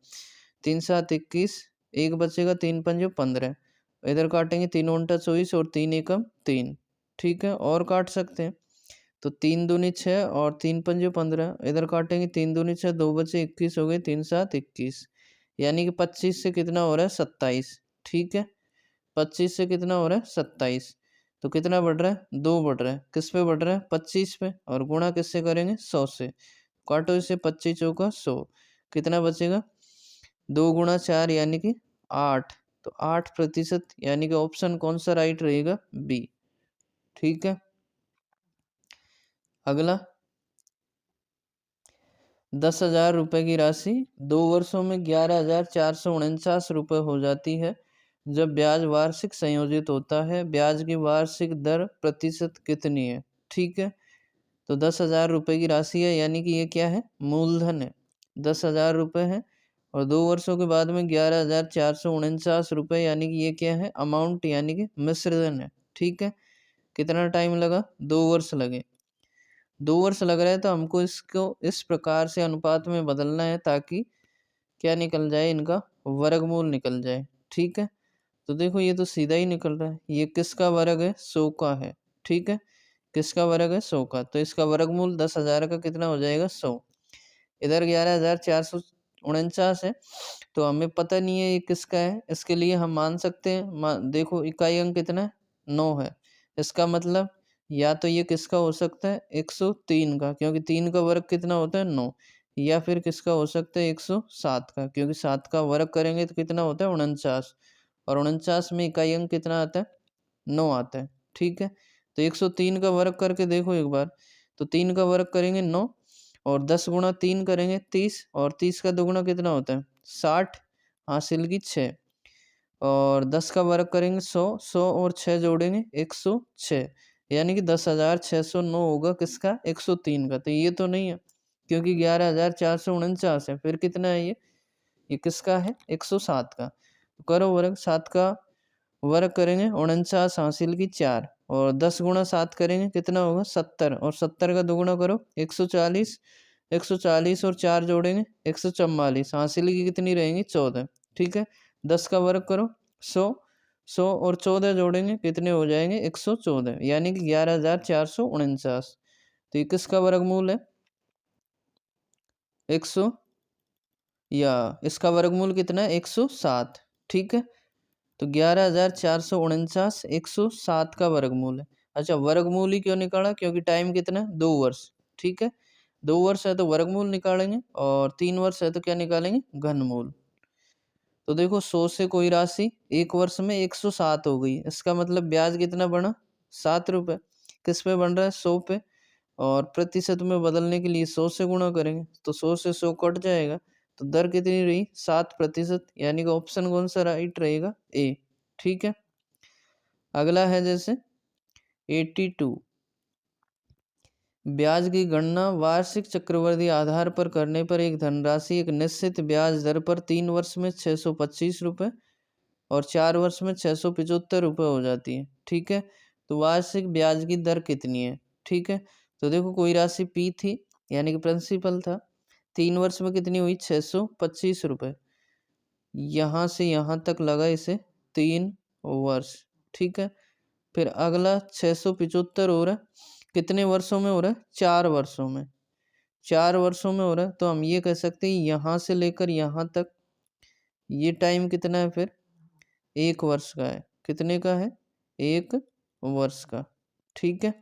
3 7 21, 1 बचेगा, 3 पंजे 15, इधर काटेंगे, 3 उनटा 24 और 3 एकम 3। ठीक है, और काट सकते हैं तो 3 दूनी 6 और 3 पंजे 15, इधर काटेंगे, 3 दूनी 6, 2 बचे 21 हो गए, 3 7 21, यानी कि 25 से कितना हो रहा है? 27। ठीक है, 25 से कितना हो रहा है? 27। तो कितना बढ़ रहा है? 2 बढ़ रहा है। किस पे बढ़ रहा है? 25 पे, और गुणा किससे करेंगे? 100 से। काटो इसे, 25 चौका 100, कितना बचेगा? 2 गुणा 4 यानी कि 8, तो 8% यानी कि ऑप्शन कौन सा राइट रहेगा? बी। ठीक है, अगला 10,000 रुपये की राशि 2 वर्षों में 11,449 रुपये हो जाती है जब ब्याज वार्षिक संयोजित होता है। ब्याज की वार्षिक दर प्रतिशत कितनी है? ठीक है, तो 10,000 रुपये की राशि है, यानी कि ये क्या है? मूलधन है। 10,000 रुपये है और 2 वर्षों के बाद में 11,449 रुपये, यानी कि ये क्या है? अमाउंट, यानी कि मिश्रधन है। ठीक है, कितना टाइम लगा? 2 वर्ष लगे। 2 वर्ष लग रहा है तो हमको इसको इस प्रकार से अनुपात में बदलना है ताकि क्या निकल जाए? इनका वर्गमूल निकल जाए। ठीक है, तो देखो ये तो सीधा ही निकल रहा है। ये किसका वर्ग है? 100 का है। ठीक है, किसका वर्ग है? 100 का, तो इसका वर्गमूल 10,000 का कितना हो जाएगा? 100। इधर 11,449 है, तो हमें पता नहीं है ये किसका है। इसके लिए हम मान सकते हैं, देखो इकाई अंक कितना है? 9 है। इसका मतलब या तो ये किसका हो सकता है? 103 का, क्योंकि 3 का वर्ग कितना होता है? 9। या फिर किसका हो सकता है? 107 का, क्योंकि 7 का वर्ग करेंगे तो कितना होता है? 49, और 49 में इकाई अंक कितना आता है? 9 आता है। ठीक है, तो 103 का वर्ग करके देखो एक बार, तो 3 का वर्ग करेंगे 9, और 10 गुणा 3 करेंगे 30, और 30 का दुगुना कितना होता है? 60, हासिल की 6, और 10 का वर्ग करेंगे 100, 100 और 6 जोड़ेंगे 106, यानी कि 10,609 होगा किसका? 103 का। तो ये तो नहीं है, क्योंकि 11,449 है। फिर कितना है ये किसका है? 107 का। तो करो वर्ग, 7 का वर्ग करेंगे 49, हासिल की 4, और 10 गुणा 7 करेंगे कितना होगा? 70, और 70 का दुगुना करो 140, 140 और 4 जोड़ेंगे 144, हासिल की कितनी रहेंगी? 14। ठीक है, 10 का वर्ग करो 100, 100 और 14 जोड़ेंगे कितने हो जाएंगे? 114, यानी कि 11,449। तो ये किसका वर्गमूल है? 100, या इसका वर्गमूल कितना है? 107। ठीक है, तो 11,449 107 का वर्गमूल है। अच्छा, वर्गमूल ही क्यों निकाला? क्योंकि टाइम कितना है? 2 वर्ष। ठीक है, 2 वर्ष है तो वर्गमूल निकालेंगे, और 3 वर्ष है तो क्या निकालेंगे? घनमूल। तो देखो 100 से कोई राशि 1 वर्ष में 107 हो गई, इसका मतलब ब्याज कितना बना? 7 रुपये। किस पे बन रहा है? 100 पे, और प्रतिशत में बदलने के लिए 100 से गुणा करेंगे, तो 100 से 100 कट जाएगा, तो दर कितनी रही? 7%, यानी कि ऑप्शन कौन सा राइट रहेगा? ए। ठीक है, अगला है जैसे 82, ब्याज की गणना वार्षिक चक्रवृद्धि आधार पर करने पर एक धनराशि एक निश्चित ब्याज दर पर 3 वर्ष में 625 रुपये और 4 वर्ष में 675 रुपये हो जाती है। ठीक है, तो वार्षिक ब्याज की दर कितनी है? ठीक है, तो देखो कोई राशि पी थी, यानी कि प्रिंसिपल था, 3 वर्ष में कितनी हुई? 625 रुपये। यहाँ से यहाँ तक लगा इसे 3 वर्ष। ठीक है, फिर अगला 675 हो रहा है, कितने वर्षों में हो रहा है? 4 वर्षों में। 4 वर्षों में हो रहा है, तो हम ये कह सकते हैं यहाँ से लेकर यहाँ तक ये टाइम कितना है? फिर 1 वर्ष का है। कितने का है? 1 वर्ष का। ठीक है।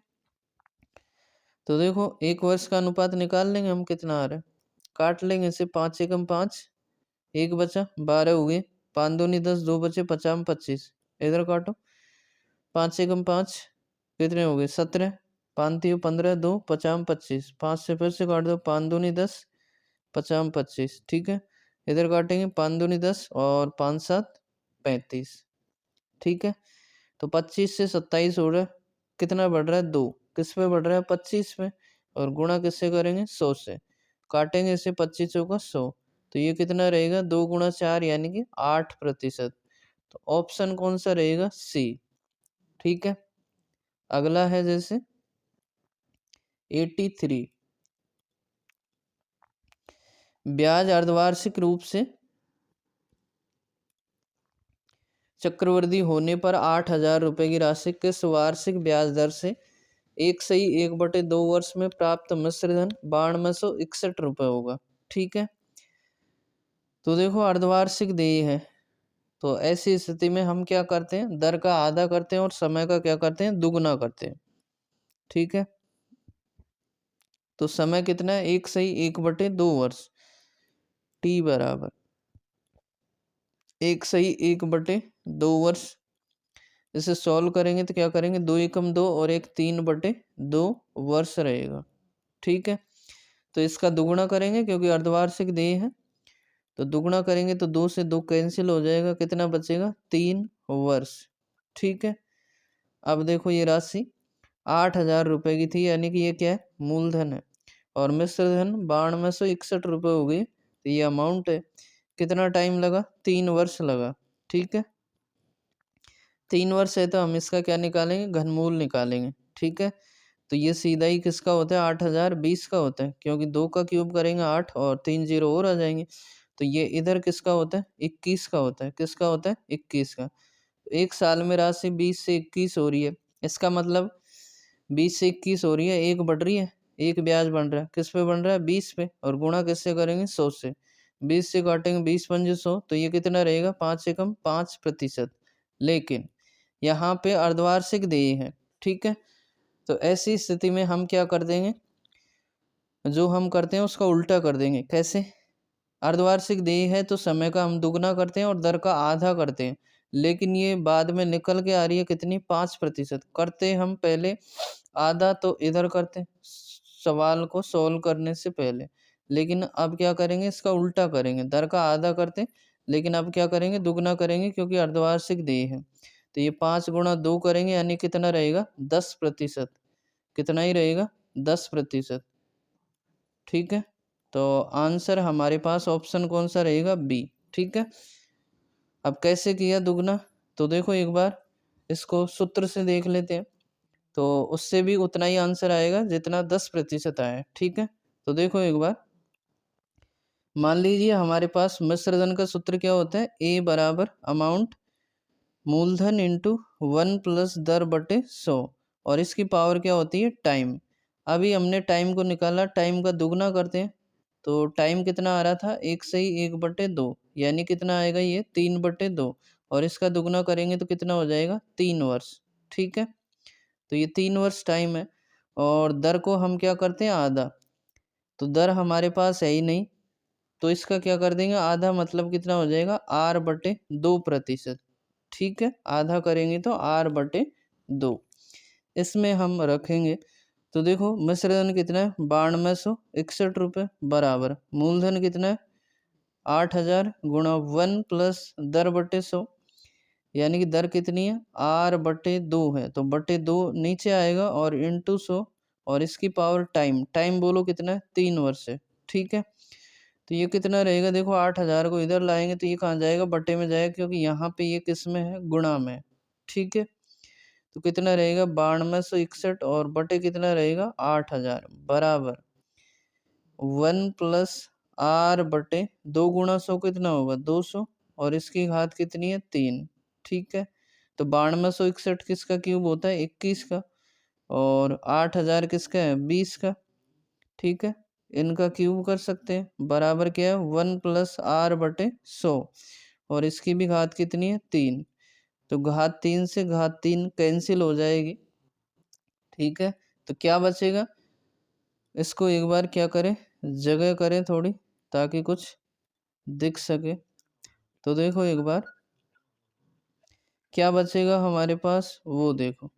तो देखो 1 वर्ष का अनुपात निकाल लेंगे हम, कितना आ रहा है, काट लेंगे इसे, 5 एकम 5, 1 बचा, 12 हो गए, 5 दूनी 10, 2 बचे, 50 में 25, इधर काटो, 5 एकम 5 कितने हो गए 17, 5 तीन 15, 2 50 में 25, 5 से फिर से काट दो, 5 दूनी 10, 50 में 25, ठीक है। इधर काटेंगे 5 दूनी 10 और 5 7 35, ठीक है। तो 25 से 27 हो रहा है, कितना बढ़ रहा है 2, किस पे बढ़ रहा है 25 में, और गुणा किससे करेंगे 100 से, काटेंगे इसे 25 का 100, तो ये कितना रहेगा 2 गुणा 4 यानी कि 8%। तो ऑप्शन कौन सा रहेगा, सी, ठीक है। अगला है जैसे 83, ब्याज अर्धवार्षिक रूप से चक्रवृद्धि होने पर 8,000 रुपये की राशि किस वार्षिक ब्याज दर से 1/1/2 वर्ष में प्राप्त मिश्र धन 9261 रुपये होगा, ठीक है। तो देखो अर्धवार्षिक देय है, तो ऐसी स्थिति में हम क्या करते हैं, दर का आधा करते हैं और समय का क्या करते हैं, दुगना करते हैं, ठीक है। तो समय कितना है, 1/1/2 वर्ष, टी बराबर 1/1/2 वर्ष। इसे सॉल्व करेंगे तो क्या करेंगे, 2 एकम 2 और 1 3/2 वर्ष रहेगा, ठीक है। तो इसका दुगुना करेंगे क्योंकि अर्धवार्षिक देय है, तो दुगुना करेंगे तो 2 से 2 कैंसिल हो जाएगा, कितना बचेगा 3 वर्ष, ठीक है। अब देखो ये राशि 8,000 रुपये की थी, यानी कि ये क्या है, मूलधन है, और मिश्र धन 9261 रुपये हो गई, तो ये अमाउंट है। कितना टाइम लगा, 3 वर्ष लगा, ठीक है। 3 वर्ष है तो हम इसका क्या निकालेंगे, घनमूल निकालेंगे, ठीक है। तो ये सीधा ही किसका होता है, 8,020 का होता है, क्योंकि 2 का क्यूब करेंगे 8 और 3 जीरो और आ जाएंगे, तो ये इधर किसका होता है, 21 का होता है, किसका होता है 21 का। तो एक साल में राशि 20 से 21 हो रही है, इसका मतलब 20 से 21 हो रही है, एक बढ़ रही है, एक ब्याज बन रहा है, किस पे बन रहा है 20 पे, और गुणा किससे करेंगे 100 से, 20 से काटेंगे 20 पंजे 100, तो ये कितना रहेगा 5 एकम 5%। लेकिन यहाँ पे अर्धवार्षिक देय है, ठीक है। तो ऐसी स्थिति में हम क्या कर देंगे, जो हम करते हैं उसका उल्टा कर देंगे, कैसे, अर्धवार्षिक देय है तो समय का हम दुगना करते हैं और दर का आधा करते हैं, लेकिन ये बाद में निकल के आ रही है कितनी, 5%, करते हम पहले आधा, तो इधर करते हैं सवाल को सोल्व करने से पहले, लेकिन अब क्या करेंगे, इसका उल्टा करेंगे, दर का आधा करते हैं, लेकिन अब क्या करेंगे, दुगना करेंगे, क्योंकि अर्धवार्षिक देय है। तो ये 5 गुणा 2 करेंगे, यानी कितना रहेगा 10%, कितना ही रहेगा 10%, ठीक है। तो आंसर हमारे पास ऑप्शन कौन सा रहेगा, बी, ठीक है। अब कैसे किया दुगना, तो देखो एक बार इसको सूत्र से देख लेते हैं, तो उससे भी उतना ही आंसर आएगा जितना 10% आया, ठीक है। तो देखो एक बार, मान लीजिए हमारे पास मिश्र धन का सूत्र क्या होता है, ए बराबर अमाउंट मूलधन इंटू 1 प्लस दर बटे 100, और इसकी पावर क्या होती है, टाइम। अभी हमने टाइम को निकाला, टाइम का दुगना करते हैं, तो टाइम कितना आ रहा था, 1/1/2, यानी कितना आएगा ये 3/2, और इसका दुगना करेंगे तो कितना हो जाएगा 3 वर्ष, ठीक है। तो ये 3 वर्ष टाइम है, और दर को हम क्या करते हैं आधा, तो दर हमारे पास है ही नहीं, तो इसका क्या कर देंगे आधा, मतलब कितना हो जाएगा R/2%, ठीक है। आधा करेंगे तो R/2, इसमें हम रखेंगे, तो देखो मिश्र धन कितना है 9261 रुपये, बराबर मूलधन कितना है 8,000 गुणा 1 प्लस दर बटे 100, यानी कि दर कितनी है R/2 है, तो बटे 2 नीचे आएगा और इंटू 100, और इसकी पावर टाइम, टाइम बोलो कितना है 3 वर्ष है, ठीक है। तो ये कितना रहेगा, देखो 8,000 को इधर लाएंगे तो ये कहाँ जाएगा, बटे में जाएगा, क्योंकि यहाँ पे ये किस में है, गुणा में, ठीक है। तो कितना रहेगा 9261, और बटे कितना रहेगा 8,000, बराबर 1 प्लस R/2 गुणा 100 कितना होगा 200, और इसकी घात कितनी है 3, ठीक है। तो 9261 किसका क्यूब होता है 21 का, और 8,000 किसका है 20 का, ठीक है। इनका क्यूब कर सकते हैं, बराबर क्या है 1 प्लस R/100, और इसकी भी घात कितनी है 3, तो घात 3 से घात 3 कैंसिल हो जाएगी, ठीक है, तो क्या बचेगा, इसको एक बार क्या करें, जगह करें थोड़ी, ताकि कुछ दिख सके। तो देखो एक बार क्या बचेगा हमारे पास, वो देखो।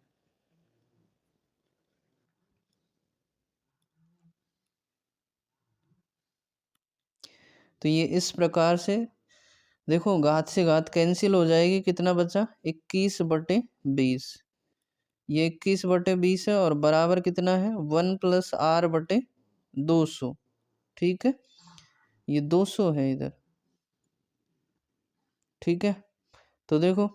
तो ये इस प्रकार से देखो, घात से घात कैंसिल हो जाएगी, कितना बचा, 21/20। ये 21/20 है और बराबर कितना है, 1+r/200। ठीक है, ये 200 है इधर। ठीक है, तो देखो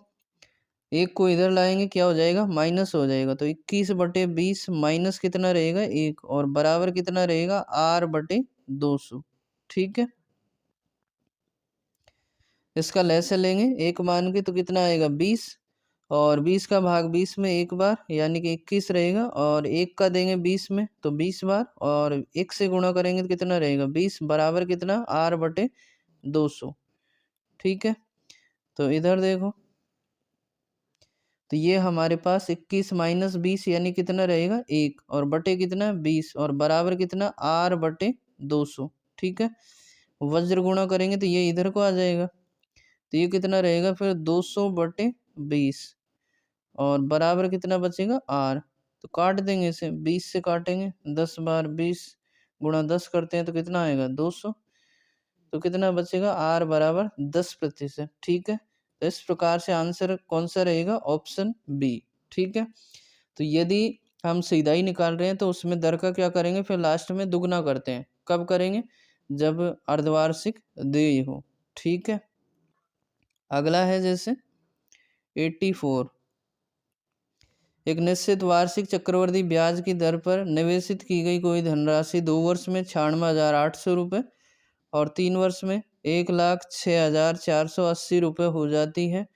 एक को इधर लाएंगे क्या हो जाएगा, माइनस हो जाएगा। तो 21/20 माइनस कितना रहेगा, 1, और बराबर कितना रहेगा, r/200। ठीक है, इसका लैसे लेंगे एक मान के, तो कितना आएगा, 20, और 20 का भाग 20 में एक बार, यानी कि 21 रहेगा, और 1 का देंगे 20 में तो 20 बार, और 1 से गुणा करेंगे तो कितना रहेगा, 20, बराबर कितना, r/200। ठीक है, तो इधर देखो, तो ये हमारे पास 21 माइनस 20 यानी कितना रहेगा, 1, और बटे कितना, 20, और बराबर कितना, r/200। ठीक है, वज्र गुणा करेंगे तो ये इधर को आ जाएगा, तो ये कितना रहेगा फिर, 200/20, और बराबर कितना बचेगा, r। तो काट देंगे इसे, 20 से काटेंगे, 10 बार 20 गुणा 10 करते हैं तो कितना आएगा, 200। तो कितना बचेगा, r बराबर 10%। ठीक है, तो इस प्रकार से आंसर कौन सा रहेगा, ऑप्शन बी। ठीक है, तो यदि हम सीधा ही निकाल रहे हैं तो उसमें दर का क्या करेंगे, फिर लास्ट में दुगना करते हैं। कब करेंगे, जब अर्धवार्षिक देय हो। ठीक है, अगला है जैसे 84। एक निश्चित वार्षिक चक्रवृद्धि ब्याज की दर पर निवेशित की गई कोई धनराशि 2 वर्ष में 96,800 रुपये और 3 वर्ष में 1,06,480 रुपये हो जाती है।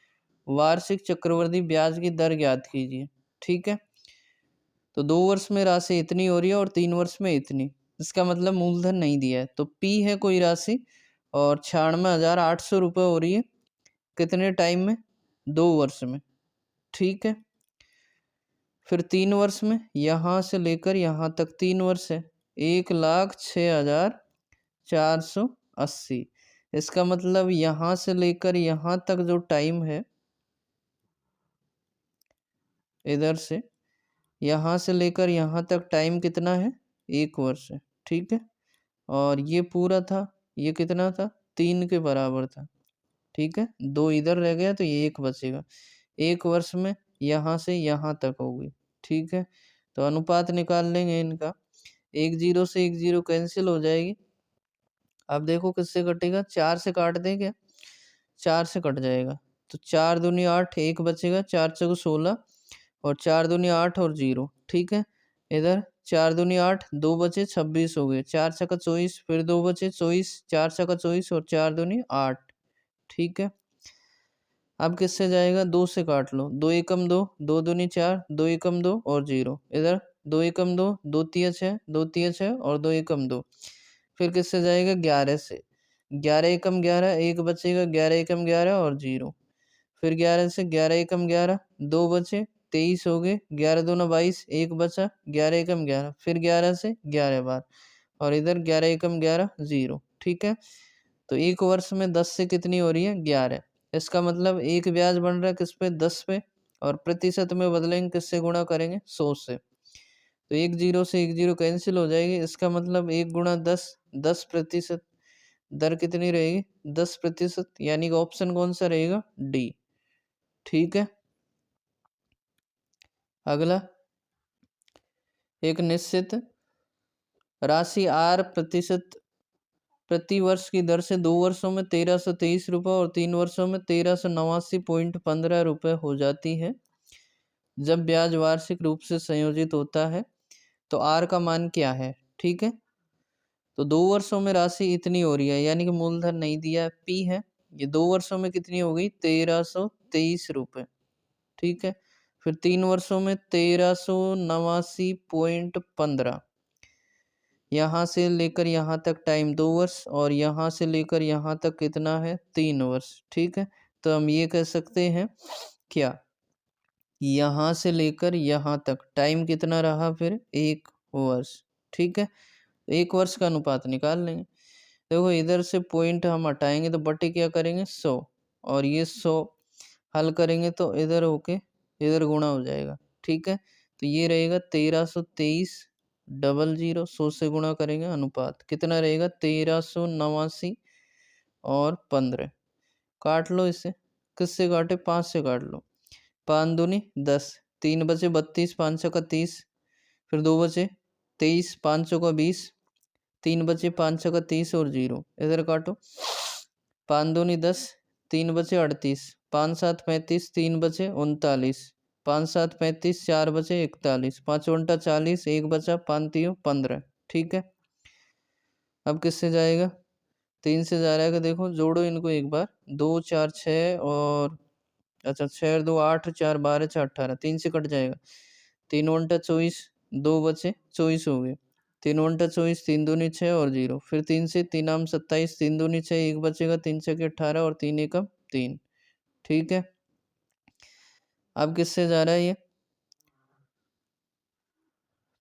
वार्षिक चक्रवृद्धि ब्याज की दर ज्ञात कीजिए। ठीक है, तो 2 वर्ष में राशि इतनी हो रही है और 3 वर्ष में इतनी, इसका मतलब मूलधन नहीं दिया है। तो पी है कोई राशि और 96,800 रुपये हो रही है, कितने टाइम में, 2 वर्ष में। ठीक है, फिर 3 वर्ष में, यहाँ से लेकर यहाँ तक 3 वर्ष है, 1,06,480। इसका मतलब यहाँ से लेकर यहाँ तक जो टाइम है, इधर से यहाँ से लेकर यहाँ तक टाइम कितना है, 1 वर्ष है। ठीक है, और ये पूरा था, ये कितना था, 3 के बराबर था। ठीक है, 2 इधर रह गया तो ये 1 बचेगा। 1 वर्ष में यहाँ से यहाँ तक होगी। ठीक है, तो अनुपात निकाल लेंगे इनका, 1 0 से 1 0 कैंसिल हो जाएगी। अब देखो किससे कटेगा, 4 से काट दें क्या, 4 से कट जाएगा। तो 4 दूनी 8, 1 बचेगा, 4 चौको 16, और 4 दूनी 8 और 0। ठीक है, इधर 4 दूनी 8, 2 बचे 26 हो गए, 4 छक्का 24, फिर 2 बचे 24, 4 छक्का 24 और 4 दूनी 8। ठीक है, अब किससे जाएगा, 2 से काट लो, 2 एकम 2, 2 दूनी 4, 2 एकम 2 और 0। इधर 2 एकम 2, 2 तिया 6, 2 तिया 6 और 2 एकम 2। फिर किससे जाएगा, 11 से, 11 एकम 11, 1 बचेगा, 11 एकम 11 और 0। फिर 11 से 11 एकम 11, 2 बचे, 23 हो गए, 11 दूना 22, 1 बचा, 11 एकम 11, फिर 11 से 11 बार, और इधर 11 एकम 11, 0। ठीक है, तो 1 वर्ष में 10 से कितनी हो रही है, 11। इसका मतलब एक ब्याज बन रहा है किस पे, 10 पे, और प्रतिशत में बदलेंगे, किससे गुणा करेंगे, 100 से। तो 1 0 से 1 0 कैंसिल हो जाएगी, इसका मतलब 1 गुणा 10, 10%। दर कितनी रहेगी, 10%, यानी कि ऑप्शन कौन सा रहेगा, डी। ठीक है, अगला, एक निश्चित राशि आर प्रतिशत प्रति वर्ष की दर से 2 वर्षों में 1,323 रुपये और 3 वर्षों में 1,389.15 रुपये हो जाती है। जब ब्याज वार्षिक रूप से संयोजित होता है तो आर का मान क्या है। ठीक है, तो 2 वर्षों में राशि इतनी हो रही है, यानी कि मूलधन नहीं दिया है, पी है। ये 2 वर्षों में कितनी हो गई, 1,323 रुपये। ठीक है, फिर 3 वर्षों में 1,389.15। यहाँ से लेकर यहाँ तक टाइम 2 वर्ष, और यहाँ से लेकर यहाँ तक कितना है, 3 वर्ष। ठीक है, तो हम ये कह सकते हैं क्या, यहाँ से लेकर यहाँ तक टाइम कितना रहा फिर 1 वर्ष। ठीक है, 1 वर्ष का अनुपात निकाल लेंगे। देखो इधर से पॉइंट हम हटाएंगे तो बटे क्या करेंगे 100, और ये 100 हल करेंगे तो इधर होके इधर गुणा हो जाएगा। ठीक है, तो ये रहेगा 1323 100 से गुणा करेंगे, अनुपात कितना रहेगा 1389 और 15। काट लो इसे, किससे काटे 5 से काट लो, 5 दूनी 10, 3 बचे 32, 5 का 30, फिर 2 बचे 23, 5 का 20, 3 बचे 5 का 30 और 0 इधर काटो, 5 दूनी 10, 3 बचे 38, 5 7 35, 3 बचे 39, 5 7 35, 4 बचे 41, 5 उल्टा 40, 1 बचा 5 3 15। ठीक है, अब किससे जाएगा 3 से जा रहा है, देखो जोड़ो इनको एक बार, 2 4 6 और अच्छा 6 और 2 8, 4 12, 4 18, 3 से कट जाएगा, 3 उल्टा 24, 2 बचे 24 हो गए, 3 उल्टा 24, 3 दूनी 6 और 0, फिर 3 से 3 आम 27, 3 दूनी 6, 1 बचेगा, 3 6 18 और 3 एकम 3। ठीक है, अब किससे जा रहा है ये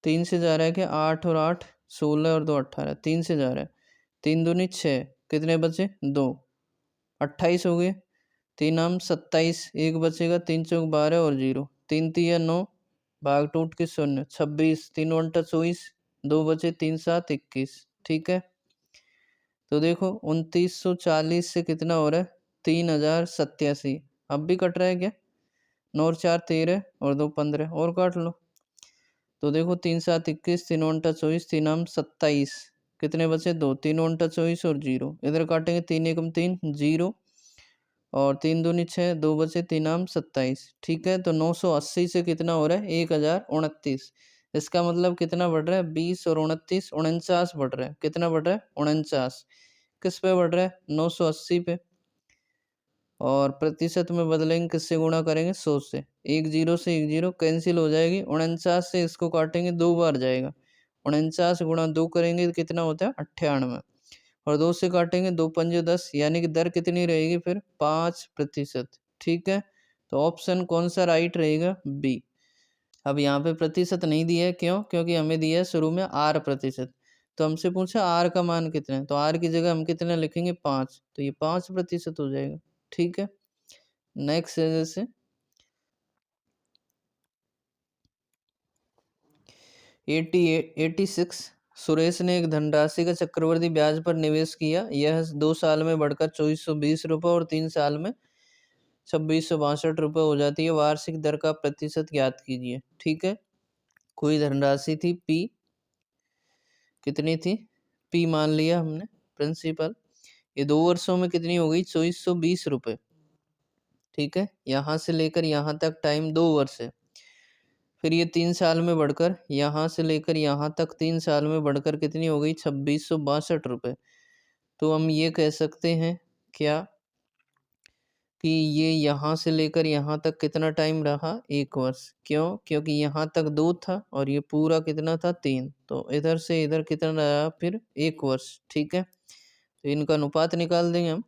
3 से जा रहा है, क्या 8 और 8 16 और 2 18, 3 से जा रहा है, 3 दूनी 6, कितने बचे 2, 28 हो गए, 3 आम 27, 1 बचेगा, 3 चौक 12 और 0, 3 तिया 9, भाग टूट के 0, 26, 3 उल्टा 24, 2 बचे, 3 7 21। ठीक है, तो देखो 2940 से कितना हो रहा है 3087, अब भी कट रहा है क्या, 9 और 4 13 और 2 15 और काट लो, तो देखो 3 7 21, 3 उल्टा 24, 3 आम 27, कितने बचे 2, 3 उल्टा 24 और 0 इधर काटेंगे, 3 एकम 3 0 और 3 दूनी 6, 2 बचे, 3 आम 27। ठीक है, तो 980 से कितना हो रहा है 1029, इसका मतलब कितना बढ़ रहा है 20 और 29 49 बढ़ रहा है, कितना बढ़ रहा है 49, किस पे बढ़ रहा है 980 पे, और प्रतिशत में बदलेंगे किससे गुणा करेंगे 100 से, 1 0 कैंसिल हो जाएगी, 49 से इसको काटेंगे 2 बार जाएगा, 49 गुणा 2 करेंगे तो कितना होता है 98, और 2 से काटेंगे 2 पंजे 10, यानी कि दर कितनी रहेगी फिर 5%। ठीक है, तो ऑप्शन कौन सा राइट रहेगा बी। अब यहाँ पे प्रतिशत नहीं दिया है, क्यों, क्योंकि हमें दिया है शुरू में R%, तो हमसे पूछा R का मान कितना है, तो R की जगह हम कितना लिखेंगे 5, तो ये 5% हो जाएगा। ठीक है, नेक्स्ट है जैसे 86, सुरेश ने एक धनराशि का चक्रवृद्धि ब्याज पर निवेश किया, यह 2 साल में बढ़कर 2420 रुपये और 3 साल में 2662 रुपये हो जाती है, वार्षिक दर का प्रतिशत ज्ञात कीजिए। ठीक है, कोई धनराशि थी P, कितनी थी P मान लिया हमने प्रिंसिपल, ये 2 वर्षों में कितनी हो गई 2420 रुपये। ठीक है, यहाँ से लेकर यहाँ तक टाइम 2 वर्ष है, फिर ये 3 साल में बढ़कर यहाँ से लेकर यहाँ तक 3 साल में बढ़कर कितनी हो गई 2662 रुपये। तो हम ये कह सकते हैं क्या कि ये यहाँ से लेकर यहाँ तक कितना टाइम रहा 1 वर्ष, क्यों, क्योंकि यहाँ तक 2 था और ये पूरा कितना था 3, तो इधर से इधर कितना रहा फिर 1 वर्ष। ठीक है, तो इनका अनुपात निकाल देंगे हम,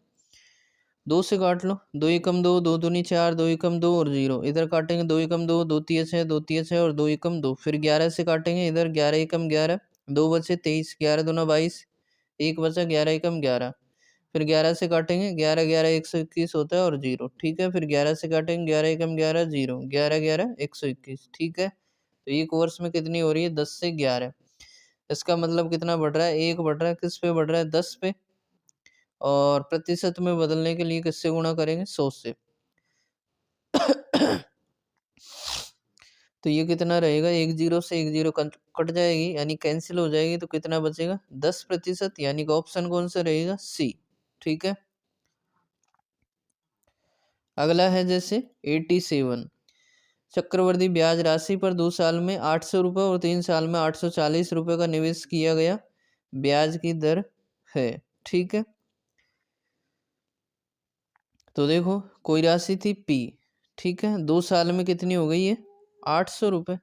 2 से काट लो, 2 एकम 2, 2 दूनी 4, 2 एकम 2 और 0 इधर काटेंगे, 2 एकम 2, 2 तिया 6, 2 तिया 6 और 2 एकम 2, फिर 11 से काटेंगे, इधर 11 एकम 11, 2 बचे 23, 11 दूना 22, 1 बचा, 11 एकम 11, फिर 11 से काटेंगे, 11 11 121 होता है और 0। ठीक है, फिर 11 से काटेंगे, 11 एकम 11 0, 11 11 121। ठीक है, तो 1 वर्ष में कितनी हो रही है 10 से 11, इसका मतलब कितना बढ़ रहा है 1 बढ़ रहा है, किस पे बढ़ रहा है 10 पे, और प्रतिशत में बदलने के लिए किससे गुणा करेंगे 100 से। तो ये कितना रहेगा 1 0 से 1 0 कट जाएगी, यानी कैंसिल हो जाएगी, तो कितना बचेगा 10%, यानी कि ऑप्शन कौन सा रहेगा सी। ठीक है, अगला है जैसे 87, चक्रवर्ती ब्याज राशि पर 2 साल में 800 रुपये और 3 साल में 840 रुपये का निवेश किया गया, ब्याज की दर है। ठीक है, तो देखो कोई राशि थी P, ठीक है, 2 साल में कितनी हो गई है 800 रुपये,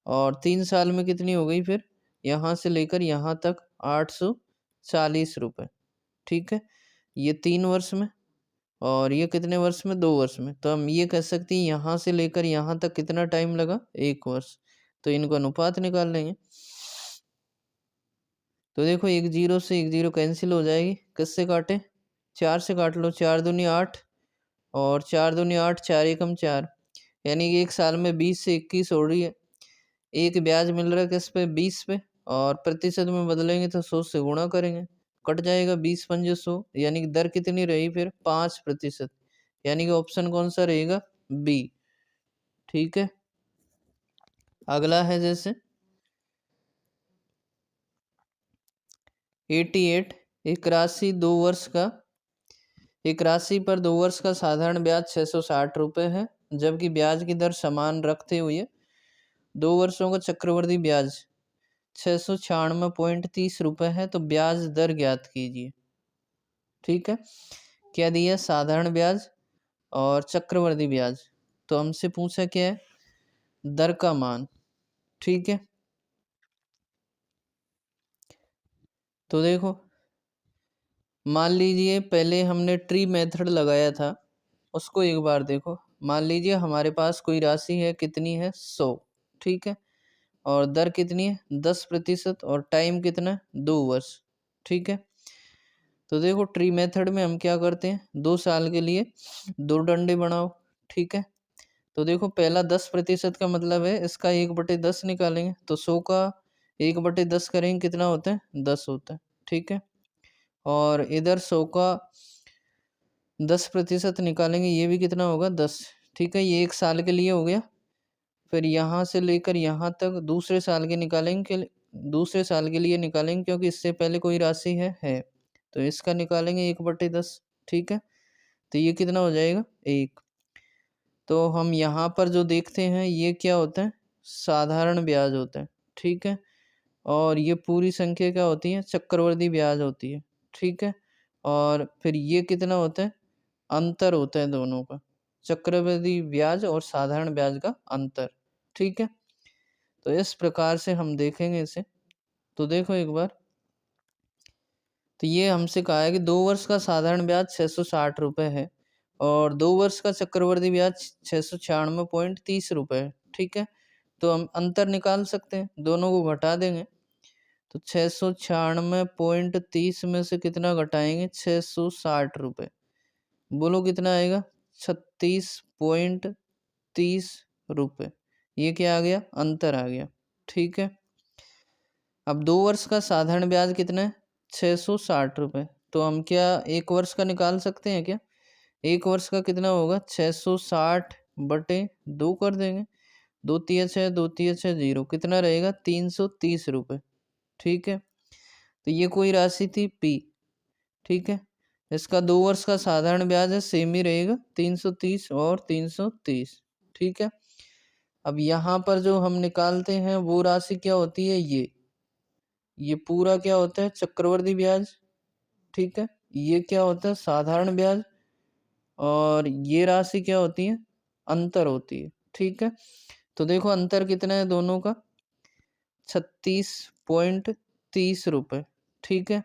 और 3 साल में कितनी हो गई फिर यहाँ से लेकर यहाँ तक 840 रुपये। ठीक है, ये 3 वर्ष में, और ये कितने वर्ष में, 2 वर्ष में। तो हम ये कह सकते हैं यहाँ से लेकर यहाँ तक कितना टाइम लगा, 1 वर्ष। तो इनको अनुपात निकाल लेंगे। तो देखो 1 0 से 1 0 कैंसिल हो जाएगी, किससे काटे, 4 से काट लो, 4 दूनी 8 और 4 दूनी 8, 4 एकम 4, यानी कि 1 साल में 20 से 21 हो रही है। एक ब्याज मिल रहा है किस पे, 20 पे, और प्रतिशत में बदलेंगे तो 100 से गुणा करेंगे, कट जाएगा 20 पंजे 100, यानी कि दर कितनी रही फिर, 5%, यानी कि ऑप्शन कौन सा रहेगा, बी। ठीक है, अगला है जैसे 88, एक राशि 2 वर्ष का, एक राशि पर 2 वर्ष का साधारण ब्याज 660 रुपये है, जबकि ब्याज की दर समान रखते हुए 2 वर्षों का चक्रवृद्धि ब्याज 696.30 रुपये है, तो ब्याज दर ज्ञात कीजिए। ठीक है, क्या दिया, साधारण ब्याज और चक्रवृद्धि ब्याज। तो हमसे पूछा क्या है, दर का मान। ठीक है, तो देखो मान लीजिए पहले हमने ट्री मेथड लगाया था, उसको एक बार देखो। मान लीजिए हमारे पास कोई राशि है, कितनी है, 100। ठीक है, और दर कितनी है, 10%, और टाइम कितना है, 2 वर्ष। ठीक है, तो देखो ट्री मेथड में हम क्या करते हैं, 2 साल के लिए 2 डंडे बनाओ। ठीक है, तो देखो पहला 10% का मतलब है इसका 1/10 निकालेंगे, तो 100 का 1/10 करेंगे, कितना होता है, 10 होता है। ठीक है, और इधर 100 का 10% निकालेंगे, ये भी कितना होगा, 10। ठीक है, ये 1 साल के लिए हो गया। फिर यहाँ से लेकर यहाँ तक दूसरे साल के निकालेंगे, दूसरे साल के लिए निकालेंगे, क्योंकि इससे पहले कोई राशि है, तो इसका निकालेंगे 1/10। ठीक है, तो ये कितना हो जाएगा, 1। तो हम यहाँ पर जो देखते हैं ये क्या होता है, साधारण ब्याज होता है। ठीक है, और ये पूरी संख्या क्या होती है, चक्रवृद्धि ब्याज होती है। ठीक है, और फिर ये कितना होता है, अंतर होता है दोनों का, चक्रवृद्धि ब्याज और साधारण ब्याज का अंतर। ठीक है, तो इस प्रकार से हम देखेंगे इसे। तो देखो एक बार, तो ये हमसे कहा है कि 2 वर्ष का साधारण ब्याज 660 रुपये है और 2 वर्ष का चक्रवृद्धि ब्याज 696.30 रुपये है। ठीक है, तो हम अंतर निकाल सकते हैं, दोनों को घटा देंगे। तो 696.30 में से कितना घटाएंगे, 660 रुपये, बोलो कितना आएगा, 36.30 रुपये। ये क्या आ गया, अंतर आ गया। ठीक है, अब 2 वर्ष का साधारण ब्याज कितना है, 660 रुपये। तो हम क्या 1 वर्ष का निकाल सकते हैं क्या, 1 वर्ष का कितना होगा, 660/2 कर देंगे, 2 तिया 6, 2 तिया 6, 0, कितना रहेगा, 330 रुपये। ठीक है, तो ये कोई राशि थी पी। ठीक है, इसका 2 वर्ष का साधारण ब्याज है, सेम ही रहेगा, 330 और 330। ठीक है, अब यहाँ पर जो हम निकालते हैं वो राशि क्या होती है, ये पूरा क्या होता है, चक्रवृद्धि ब्याज। ठीक है, ये क्या होता है, साधारण ब्याज, और ये राशि क्या होती है, अंतर होती है। ठीक है, तो देखो अंतर कितना है दोनों का, 36.30 रुपये। ठीक है,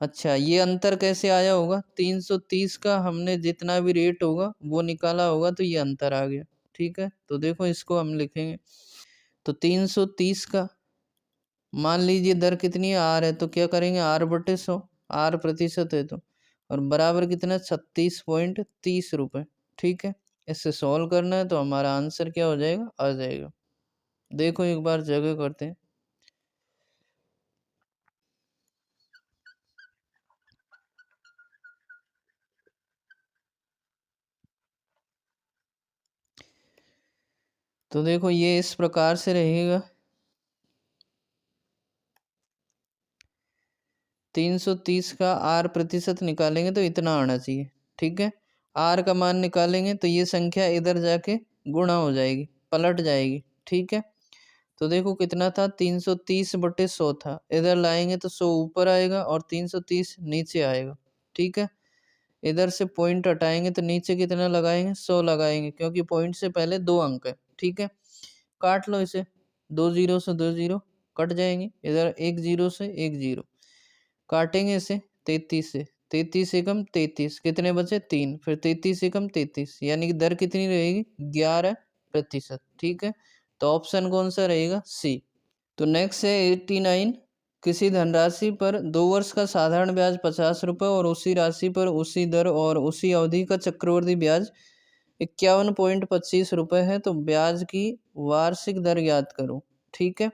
अच्छा ये अंतर कैसे आया होगा, 330 का हमने जितना भी रेट होगा वो निकाला होगा, तो ये अंतर आ गया। ठीक है, तो देखो इसको हम लिखेंगे, तो 330 का मान लीजिए दर कितनी है, आर है, तो क्या करेंगे, R/100, आर प्रतिशत है तो, और बराबर कितना, 36.30 रुपये। ठीक है, इससे सॉल्व करना है, तो हमारा आंसर क्या हो जाएगा, आ जाएगा। देखो एक बार जगह करते हैं। तो देखो ये इस प्रकार से रहेगा, 330 का R प्रतिशत निकालेंगे तो इतना आना चाहिए। ठीक है, R का मान निकालेंगे तो ये संख्या इधर जाके गुणा हो जाएगी, पलट जाएगी। ठीक है, तो देखो कितना था, 330/100 था, इधर लाएंगे तो 100 ऊपर आएगा और 330 नीचे आएगा। ठीक है, इधर से पॉइंट हटाएंगे तो नीचे कितना लगाएंगे, 100 लगाएंगे, क्योंकि पॉइंट से पहले 2 अंक है। ठीक है, काट लो इसे, 2 0 से 2 0 कट जाएंगे, इधर 1 0 से 1 0 काटेंगे इसे, 33 से 33 एकम 33, कितने बचे 3, फिर 33 एकम 33, यानी कि दर कितनी रहेगी 11%। ठीक है, तो ऑप्शन कौन सा रहेगा सी। तो नेक्स्ट है 89, किसी धनराशि पर 2 वर्ष का साधारण ब्याज 50 रुपये और उसी राशि पर उसी दर और उसी अवधि का चक्रवृद्धि ब्याज 51.25 रुपये है, तो ब्याज की वार्षिक दर ज्ञात करो। ठीक है,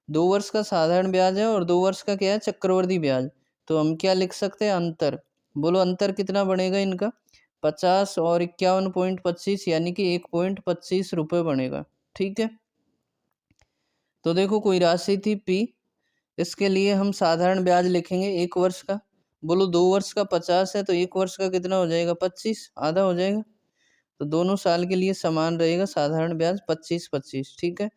2 वर्ष का साधारण ब्याज है और 2 वर्ष का क्या है चक्रवृद्धि ब्याज, तो हम क्या लिख सकते हैं अंतर। बोलो अंतर कितना बनेगा इनका 50 और 51.25, यानी कि 1.25 रुपये बनेगा। ठीक है, तो देखो कोई राशि थी P, इसके लिए हम साधारण ब्याज लिखेंगे 1 वर्ष का। बोलो 2 वर्ष का 50 है, तो 1 वर्ष का कितना हो जाएगा 25, आधा हो जाएगा। तो दोनों साल के लिए समान रहेगा साधारण ब्याज 25-25। ठीक है,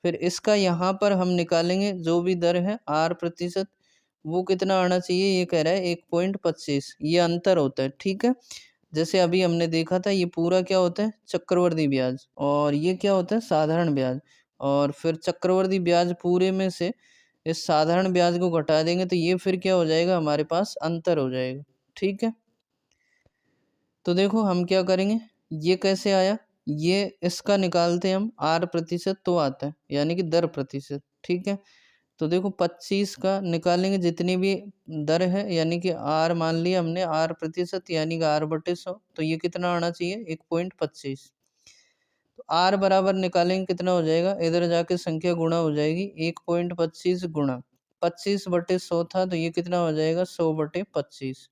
फिर इसका यहाँ पर हम निकालेंगे जो भी दर है R%, वो कितना आना चाहिए, ये कह रहा है 1.25, ये अंतर होता है। ठीक है, जैसे अभी हमने देखा था ये पूरा क्या होता है चक्रवृद्धि ब्याज और ये क्या होता है साधारण ब्याज, और फिर चक्रवृद्धि ब्याज पूरे में से इस साधारण ब्याज को घटा देंगे तो ये फिर क्या हो जाएगा हमारे पास अंतर हो जाएगा। ठीक है, तो देखो हम क्या करेंगे, ये कैसे आया, ये इसका निकालते हैं हम R%, तो आता है यानी कि दर प्रतिशत। ठीक है, तो देखो 25 का निकालेंगे जितनी भी दर है, यानी कि R मान लिया हमने R%, यानी कि R/100, तो ये कितना आना चाहिए 1.25। तो R बराबर निकालेंगे कितना हो जाएगा, इधर जाके संख्या गुणा हो जाएगी, 1.25 गुणा 25/100 था, तो ये कितना हो जाएगा 100/25।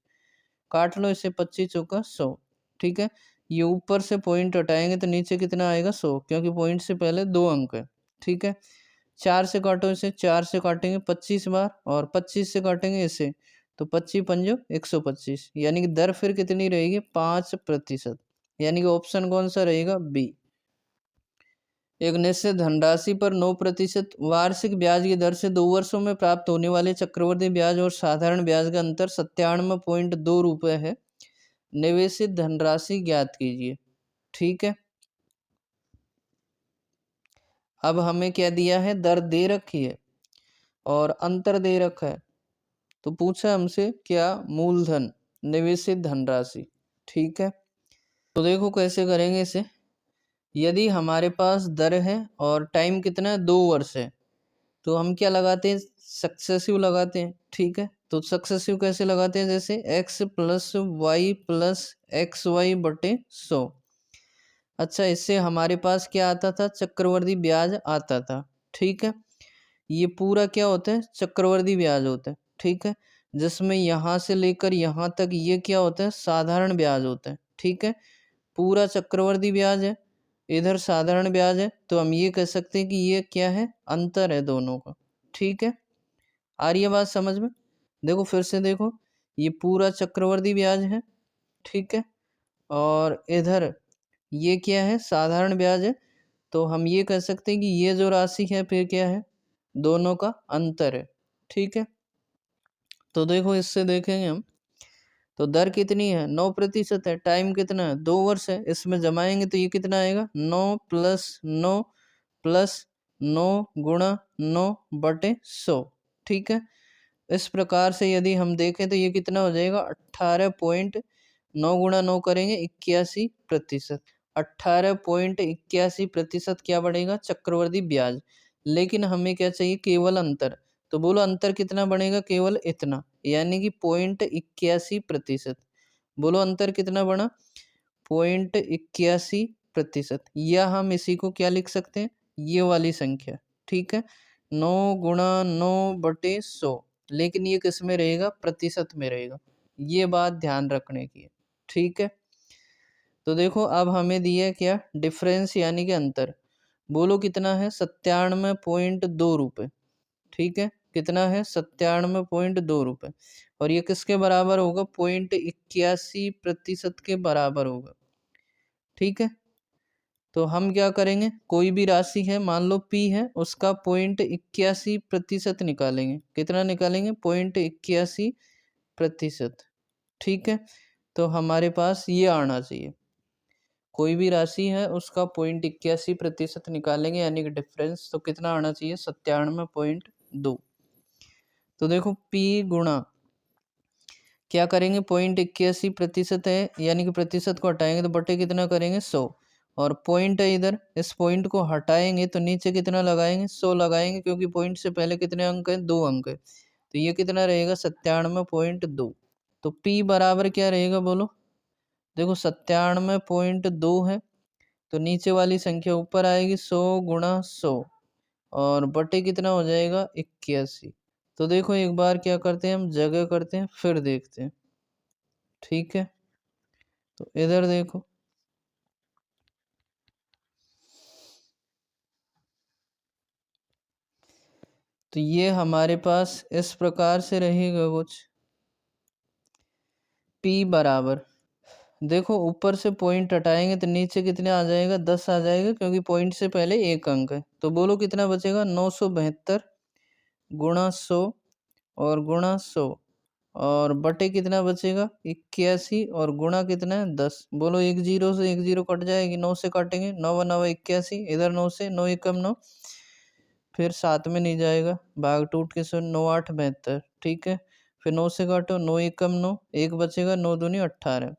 काट लो इसे, 25 चौका 100। ठीक है, ये ऊपर से पॉइंट हटाएंगे तो नीचे कितना आएगा 100, क्योंकि पॉइंट से पहले 2 अंक है। ठीक है, 4 से काटो इसे, 4 से काटेंगे 25 बार और 25 से काटेंगे इसे, तो 25 पंजो 125, यानी कि दर फिर कितनी रहेगी 5%, यानी कि ऑप्शन कौन सा रहेगा बी। एक निश्चित धनराशि पर 9% वार्षिक ब्याज की दर से 2 वर्षों में प्राप्त होने वाले चक्रवृद्धि ब्याज और साधारण ब्याज का अंतर 97.2 रुपये है। निवेशित धनराशि ज्ञात कीजिए। ठीक है, अब हमें क्या दिया है, दर दे रखी है और अंतर दे रखा है, तो पूछा हमसे क्या मूलधन निवेशित धनराशि। ठीक है, तो देखो कैसे करेंगे इसे, यदि हमारे पास दर है और टाइम कितना है 2 वर्ष है, तो हम क्या लगाते हैं सक्सेसिव लगाते हैं। ठीक है, तो सक्सेसिव कैसे लगाते हैं, जैसे x + y + xy/100। अच्छा, इससे हमारे पास क्या आता था चक्रवृद्धि ब्याज आता था। ठीक है, ये पूरा क्या होता है चक्रवृद्धि ब्याज होता है। ठीक है, जिसमें यहाँ से लेकर यहाँ तक ये क्या होता है साधारण ब्याज होता है। ठीक है, पूरा चक्रवृद्धि ब्याज है, इधर साधारण ब्याज है, तो हम ये कह सकते हैं कि ये क्या है अंतर है दोनों का। ठीक है, आ रही है बात समझ में। देखो फिर से देखो, ये पूरा चक्रवृद्धि ब्याज है। ठीक है, और इधर ये क्या है साधारण ब्याज है, तो हम ये कह सकते हैं कि ये जो राशि है फिर क्या है दोनों का अंतर है। ठीक है, तो देखो इससे देखेंगे हम, तो दर कितनी है 9% है, टाइम कितना है 2 वर्ष है, इसमें जमाएंगे तो ये कितना आएगा 9 + 9 + 9 गुणा 9/100। ठीक है, इस प्रकार से यदि हम देखें तो ये कितना हो जाएगा 18.9 गुणा 9 करेंगे 81%। 18.81% क्या बढ़ेगा चक्रवृद्धि ब्याज। लेकिन हमें क्या चाहिए केवल अंतर, तो बोलो अंतर कितना बनेगा केवल इतना, यानी कि 0.81%। बोलो अंतर कितना बना 0.81%, या हम इसी को क्या लिख सकते हैं ये वाली संख्या। ठीक है, 9 गुणा 9/100, लेकिन ये किस में रहेगा प्रतिशत में रहेगा, ये बात ध्यान रखने की है। ठीक है, तो देखो अब हमें दिया क्या डिफरेंस यानी कि अंतर, बोलो कितना है 97.2 रुपये। ठीक है, कितना है 97.2 रुपये, और ये किसके बराबर होगा 0.81% के बराबर होगा। ठीक है, तो हम क्या करेंगे कोई भी राशि है मान लो P है, उसका 0.81% निकालेंगे। कितना निकालेंगे 0.81%। ठीक है, तो हमारे पास ये आना चाहिए, कोई भी राशि है उसका 0.81% निकालेंगे यानी कि डिफरेंस, तो कितना आना चाहिए 97.2। तो देखो P गुणा क्या करेंगे 0.81% है, यानी कि प्रतिशत को हटाएंगे तो बटे कितना करेंगे 100, और पॉइंट है इधर, इस पॉइंट को हटाएंगे तो नीचे कितना लगाएंगे 100 लगाएंगे, क्योंकि पॉइंट से पहले कितने अंक है 2 अंक है, तो ये कितना रहेगा 97.2। तो P बराबर क्या रहेगा बोलो, देखो 97.2 है, तो नीचे वाली संख्या ऊपर आएगी 100 गुणा 100, और बटे कितना हो जाएगा 81। तो देखो एक बार क्या करते हैं हम, जगह करते हैं फिर देखते हैं, ठीक है। तो इधर देखो, तो ये हमारे पास इस प्रकार से रहेगा कुछ, P बराबर, देखो ऊपर से पॉइंट हटाएंगे तो नीचे कितने आ जाएगा 10 आ जाएगा, क्योंकि पॉइंट से पहले एक अंक है, तो बोलो कितना बचेगा 972 गुणा 100 और गुणा 100, और बटे कितना बचेगा 81, और गुणा कितना है 10, बोलो एक जीरो से एक जीरो कट जाएगी, 9 से काटेंगे 9 9 81, इधर 9 से 9 एकम 9, फिर 7 में नहीं जाएगा, भाग टूट के 100, 9 8 72, ठीक है। फिर 9 से काटो 9 एकम 9, एक बचेगा 9 दूनी 18,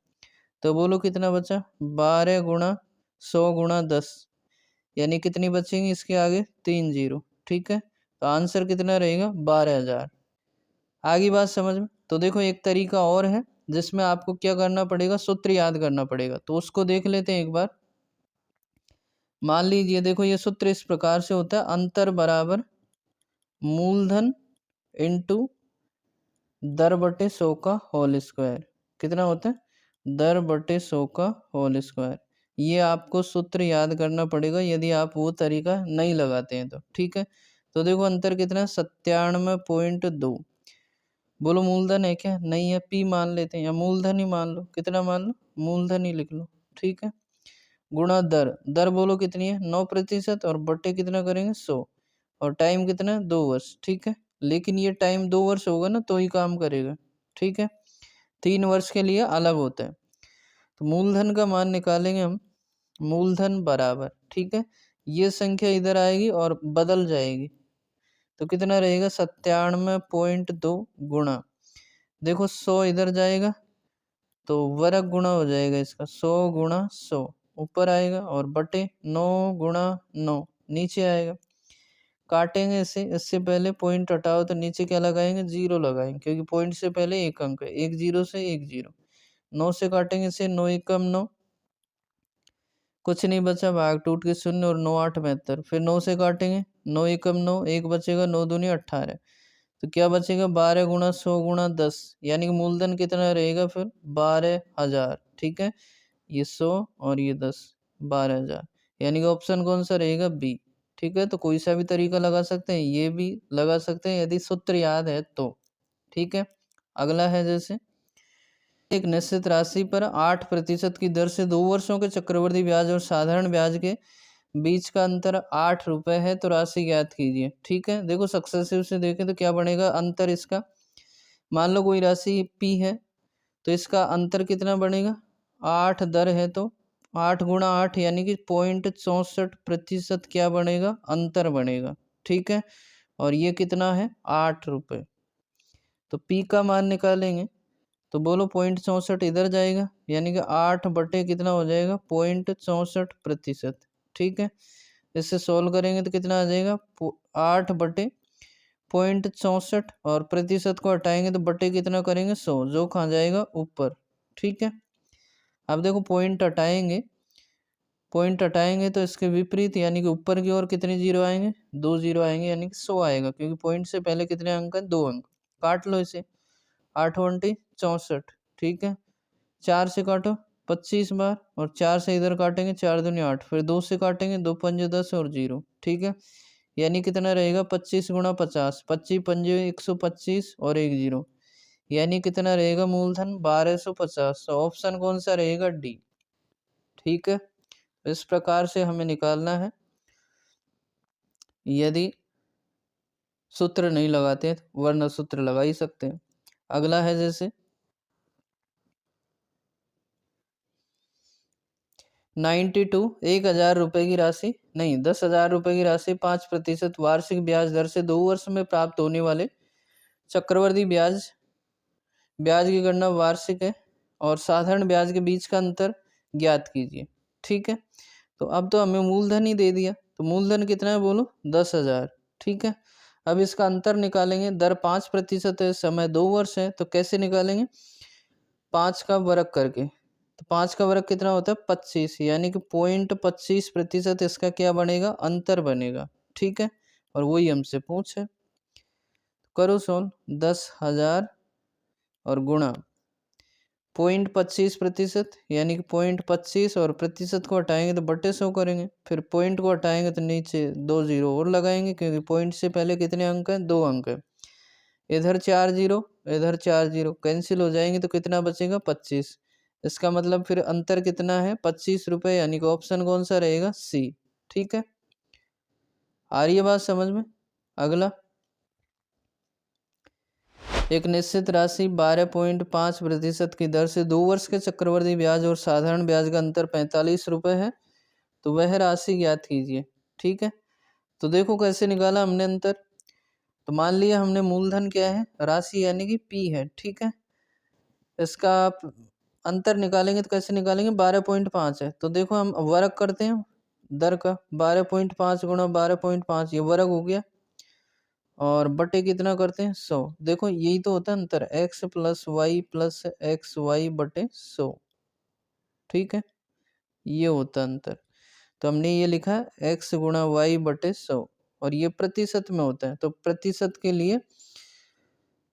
तो बोलो कितना बचा 12 गुणा 100 गुणा 10, यानी कितनी बचेंगी इसके आगे 3 जीरो, ठीक है। तो आंसर कितना रहेगा 12,000। आगे बात समझ में। तो देखो एक तरीका और है जिसमें आपको क्या करना पड़ेगा, सूत्र याद करना पड़ेगा, तो उसको देख लेते हैं एक बार। मान लीजिए देखो ये सूत्र इस प्रकार से होता है, अंतर बराबर मूलधन इंटू दर बटे 100 का होल स्क्वायर, कितना होता है दर बटे 100 का होल स्क्वायर। ये आपको सूत्र याद करना पड़ेगा यदि आप वो तरीका नहीं लगाते हैं तो, ठीक है। तो देखो अंतर कितना है 97.2, बोलो मूलधन है क्या, नहीं है, P मान लेते हैं, या मूलधन ही मान लो, कितना मान लो मूलधन ही लिख लो, ठीक है। गुणा दर, दर बोलो कितनी है 9%, और बटे कितना करेंगे 100, और टाइम कितना है 2 वर्ष, ठीक है। लेकिन ये टाइम 2 वर्ष होगा ना तो ही काम करेगा, ठीक है, 3 वर्ष के लिए अलग होता है। तो मूलधन का मान निकालेंगे हम, मूलधन बराबर, ठीक है, ये संख्या इधर आएगी और बदल जाएगी, तो कितना रहेगा 97.2 गुणा, देखो 100 इधर जाएगा तो वर्ग गुणा हो जाएगा इसका, 100 गुणा 100 ऊपर आएगा, और बटे 9 गुणा 9 नीचे आएगा। काटेंगे इसे, इससे पहले पॉइंट हटाओ तो नीचे क्या लगाएंगे जीरो लगाएंगे, क्योंकि पॉइंट से पहले एक अंक है, एक जीरो से एक जीरो, 9 से काटेंगे इसे 9 एकम 9, कुछ नहीं बचा, भाग टूट के शून्य, और 9 8 72, फिर 9 से काटेंगे 9 एकम 9, एक बचेगा 9 दूनी 18, तो क्या बचेगा 12 गुणा 100 गुणा 10, यानी कि मूलधन कितना रहेगा फिर 12,000, ठीक है। ये 100 और ये 10, 12,000, यानी कि ऑप्शन कौन सा रहेगा बी, ठीक है। तो कोई सा भी तरीका लगा सकते हैं, ये भी लगा सकते हैं यदि सूत्र याद है तो, ठीक है। अगला है जैसे एक निश्चित राशि पर 8% की दर से 2 वर्षों के चक्रवृद्धि ब्याज और साधारण ब्याज के बीच का अंतर 8 रुपये है, तो राशि ज्ञात कीजिए, ठीक है। देखो सक्सेसिव से देखें तो क्या बनेगा अंतर इसका, मान लो कोई राशि P है तो इसका अंतर कितना बनेगा 8 दर है, तो 8 गुणा 8 यानी कि 0.64% क्या बनेगा अंतर बनेगा, ठीक है। और ये कितना है 8 रुपये, तो P का मान निकालेंगे तो बोलो 0.64 इधर जाएगा, यानी कि 8 बटे कितना हो जाएगा 0.64%, ठीक है। इससे सोल्व करेंगे तो कितना आ जाएगा 8 बटे 0.64, और प्रतिशत को हटाएंगे तो बटे कितना करेंगे 100, जो खा जाएगा ऊपर, ठीक है। अब देखो पॉइंट हटाएंगे तो इसके विपरीत, यानी कि ऊपर की ओर कितने जीरो आएंगे 2 जीरो आएंगे, यानी कि 100 आएगा, क्योंकि पॉइंट से पहले कितने अंक है 2 अंक, काट लो इसे 8 × 64, ठीक है। 4 से काटो 25 बार, और 4 से इधर काटेंगे 4 दूनी 8, फिर 2 से काटेंगे 2 पंजे 10 और 0, ठीक है। यानी कितना रहेगा 25 गुणा 50, 25 पंजे 125 और एक जीरो, यानी कितना रहेगा मूलधन 1250, ऑप्शन कौन सा रहेगा डी, ठीक है। इस प्रकार से हमें निकालना है, यदि सूत्र नहीं लगाते वरना सूत्र लगा ही सकते हैं। अगला है जैसे 92, 1,000 रुपये की राशि, नहीं 10,000 रुपये की राशि 5% वार्षिक ब्याज दर से 2 वर्ष में प्राप्त होने वाले चक्रवृद्धि ब्याज ब्याज की गणना वार्षिक है और साधारण ब्याज के बीच का अंतर ज्ञात कीजिए। ठीक है, तो अब तो हमें मूलधन ही दे दिया, तो मूलधन कितना है बोलो 10,000। ठीक है, अब इसका अंतर निकालेंगे, दर 5% है, समय 2 वर्ष है, तो कैसे निकालेंगे, 5 का वर्ग करके। तो 5 का वर्ग कितना होता है 25, यानी कि 0.25% इसका क्या बनेगा, अंतर बनेगा। ठीक है, और वही हमसे पूछे, करो सोल्व। 10,000 और गुणा 0.25%, यानी कि 0.25 और प्रतिशत को हटाएंगे तो बटे 100 करेंगे, फिर पॉइंट को हटाएंगे तो नीचे 2 जीरो और लगाएंगे, क्योंकि पॉइंट से पहले कितने अंक हैं, 2 अंक है। इधर 4 जीरो, इधर 4 जीरो कैंसिल हो जाएंगे, तो कितना बचेगा 25। इसका मतलब फिर अंतर कितना है 25 रुपये, यानी कि ऑप्शन कौन सा रहेगा, सी। ठीक है, आ रही है बात समझ में। अगला, एक निश्चित राशि 12.5% की दर से 2 वर्ष के चक्रवृद्धि ब्याज और साधारण ब्याज का अंतर 45 रुपये है, तो वह राशि ज्ञात कीजिए। ठीक है, तो देखो कैसे निकाला हमने अंतर। तो मान लिया हमने मूलधन क्या है, राशि यानी कि पी है। ठीक है, इसका आप अंतर निकालेंगे तो कैसे निकालेंगे, 12.5 है, तो देखो हम वर्ग करते हैं दर का, 12.5 गुणा 12.5, ये वर्ग हो गया, और बटे कितना करते हैं 100। देखो यही तो होता है अंतर, x plus y plus x y बटे 100। ठीक है, ये होता है अंतर। तो हमने ये लिखा x गुणा वाई बटे 100, और ये प्रतिशत में होता है, तो प्रतिशत के लिए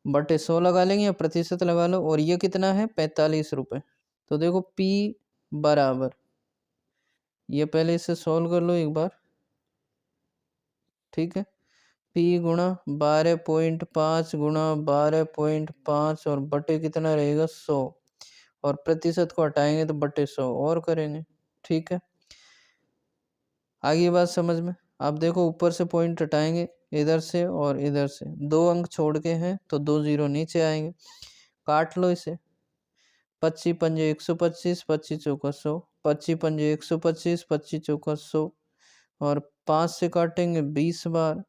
बटे 100 लगा लेंगे या प्रतिशत लगा लो, और ये कितना है 45 रुपये। तो देखो p बराबर, ये पहले इसे सॉल्व कर लो एक बार। ठीक है, p गुणा 12.5 गुणा 12.5 और बटे कितना रहेगा 100, और प्रतिशत को हटाएंगे तो बटे 100 और करेंगे। ठीक है, आगे बात समझ में। आप देखो ऊपर से पॉइंट हटाएंगे, इधर से और इधर से 2 अंक छोड़ के हैं, तो 2 जीरो नीचे आएंगे, काट लो इसे। 25 पंजे 125, 25 चौका 100, 25 पंजे 125, 25 चौका 100, और 5 से काटेंगे 20 बार,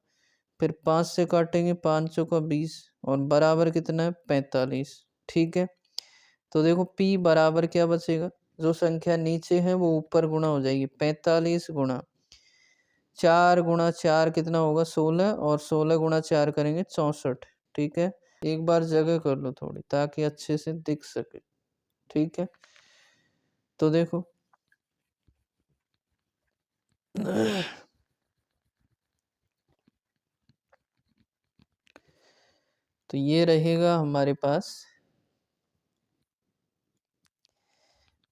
फिर 5 से काटेंगे 5 चौका 20, और बराबर कितना है 45। ठीक है, तो देखो p बराबर क्या बचेगा, जो संख्या नीचे है वो ऊपर गुणा हो जाएगी, 45 गुणा 4 गुणा 4 कितना होगा 16, और 16 गुणा 4 करेंगे 64। ठीक है, एक बार जगह कर लो थोड़ी ताकि अच्छे से दिख सके। ठीक है, तो देखो तो ये रहेगा हमारे पास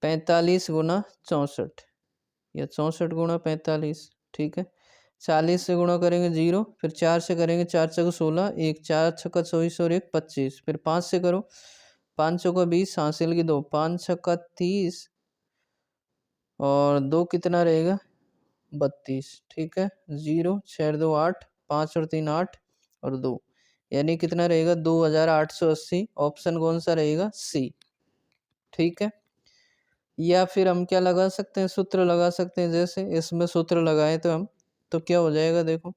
45 गुणा 64, या 64 गुणा 45। ठीक है, 40 से गुणा करेंगे 0, फिर 4 से करेंगे 4 चौका 16, एक 4 छक्का 24 और एक 25, फिर 5 से करो 5 चौका 20, हासिल की 2, 5 छक्का 30, और 2 कितना रहेगा 32। ठीक है, 0 6 2 8, 5 और 3 8, और 2, यानी कितना रहेगा 2880। ऑप्शन कौन सा रहेगा, सी। ठीक है, या फिर हम क्या लगा सकते हैं, सूत्र लगा सकते हैं, जैसे इसमें सूत्र लगाए तो हम, तो क्या हो जाएगा, देखो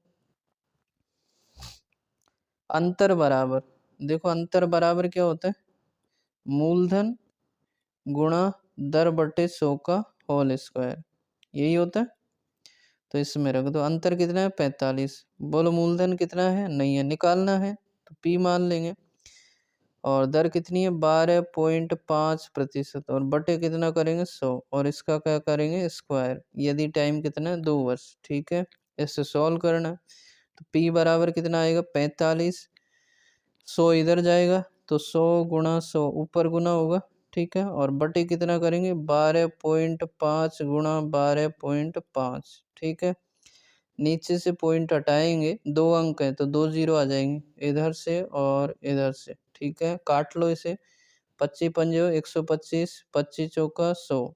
अंतर बराबर, देखो अंतर बराबर क्या होता है, मूलधन गुणा दर बटे 100 का होल स्क्वायर, यही होता है। तो इसमें रख दो, अंतर कितना है 45, बोलो मूलधन कितना है, नहीं है, निकालना है, तो p मान लेंगे, और दर कितनी है 12.5%, और बटे कितना करेंगे 100, और इसका क्या करेंगे स्क्वायर, यदि टाइम कितना है 2 वर्ष। ठीक है, इससे सॉल्व करना, तो p बराबर कितना आएगा 45, 100 इधर जाएगा, तो 100 गुणा 100 ऊपर गुना होगा। ठीक है, और बटे कितना करेंगे 12.5 गुणा 12.5। ठीक है, नीचे से पॉइंट हटाएंगे, 2 अंक है तो 2 जीरो आ जाएंगे इधर से और इधर से। ठीक है, काट लो इसे, 25 पंजे 125, 25 चौका 100,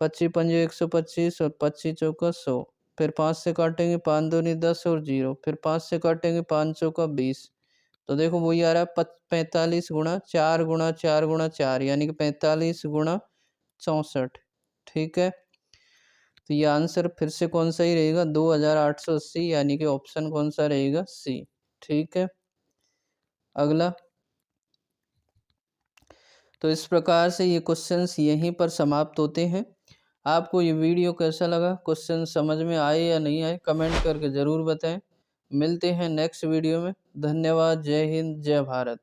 25 पंजे 125 और 25 चौका 100, फिर 5 से काटेंगे 5 दूनी 10 और 0, फिर 5 से काटेंगे 5 चौका 20, तो देखो वही आ रहा है 45 गुणा 4 गुणा 4 गुणा 4, यानी कि 45 गुणा 64। ठीक है, तो ये आंसर फिर से कौन सा ही रहेगा 2880, यानी कि ऑप्शन कौन सा रहेगा, सी। ठीक है, अगला, तो इस प्रकार से ये क्वेश्चंस यहीं पर समाप्त होते हैं। आपको ये वीडियो कैसा लगा, क्वेश्चन समझ में आए या नहीं आए, कमेंट करके ज़रूर बताएं। मिलते हैं नेक्स्ट वीडियो में। धन्यवाद। जय हिंद, जय भारत।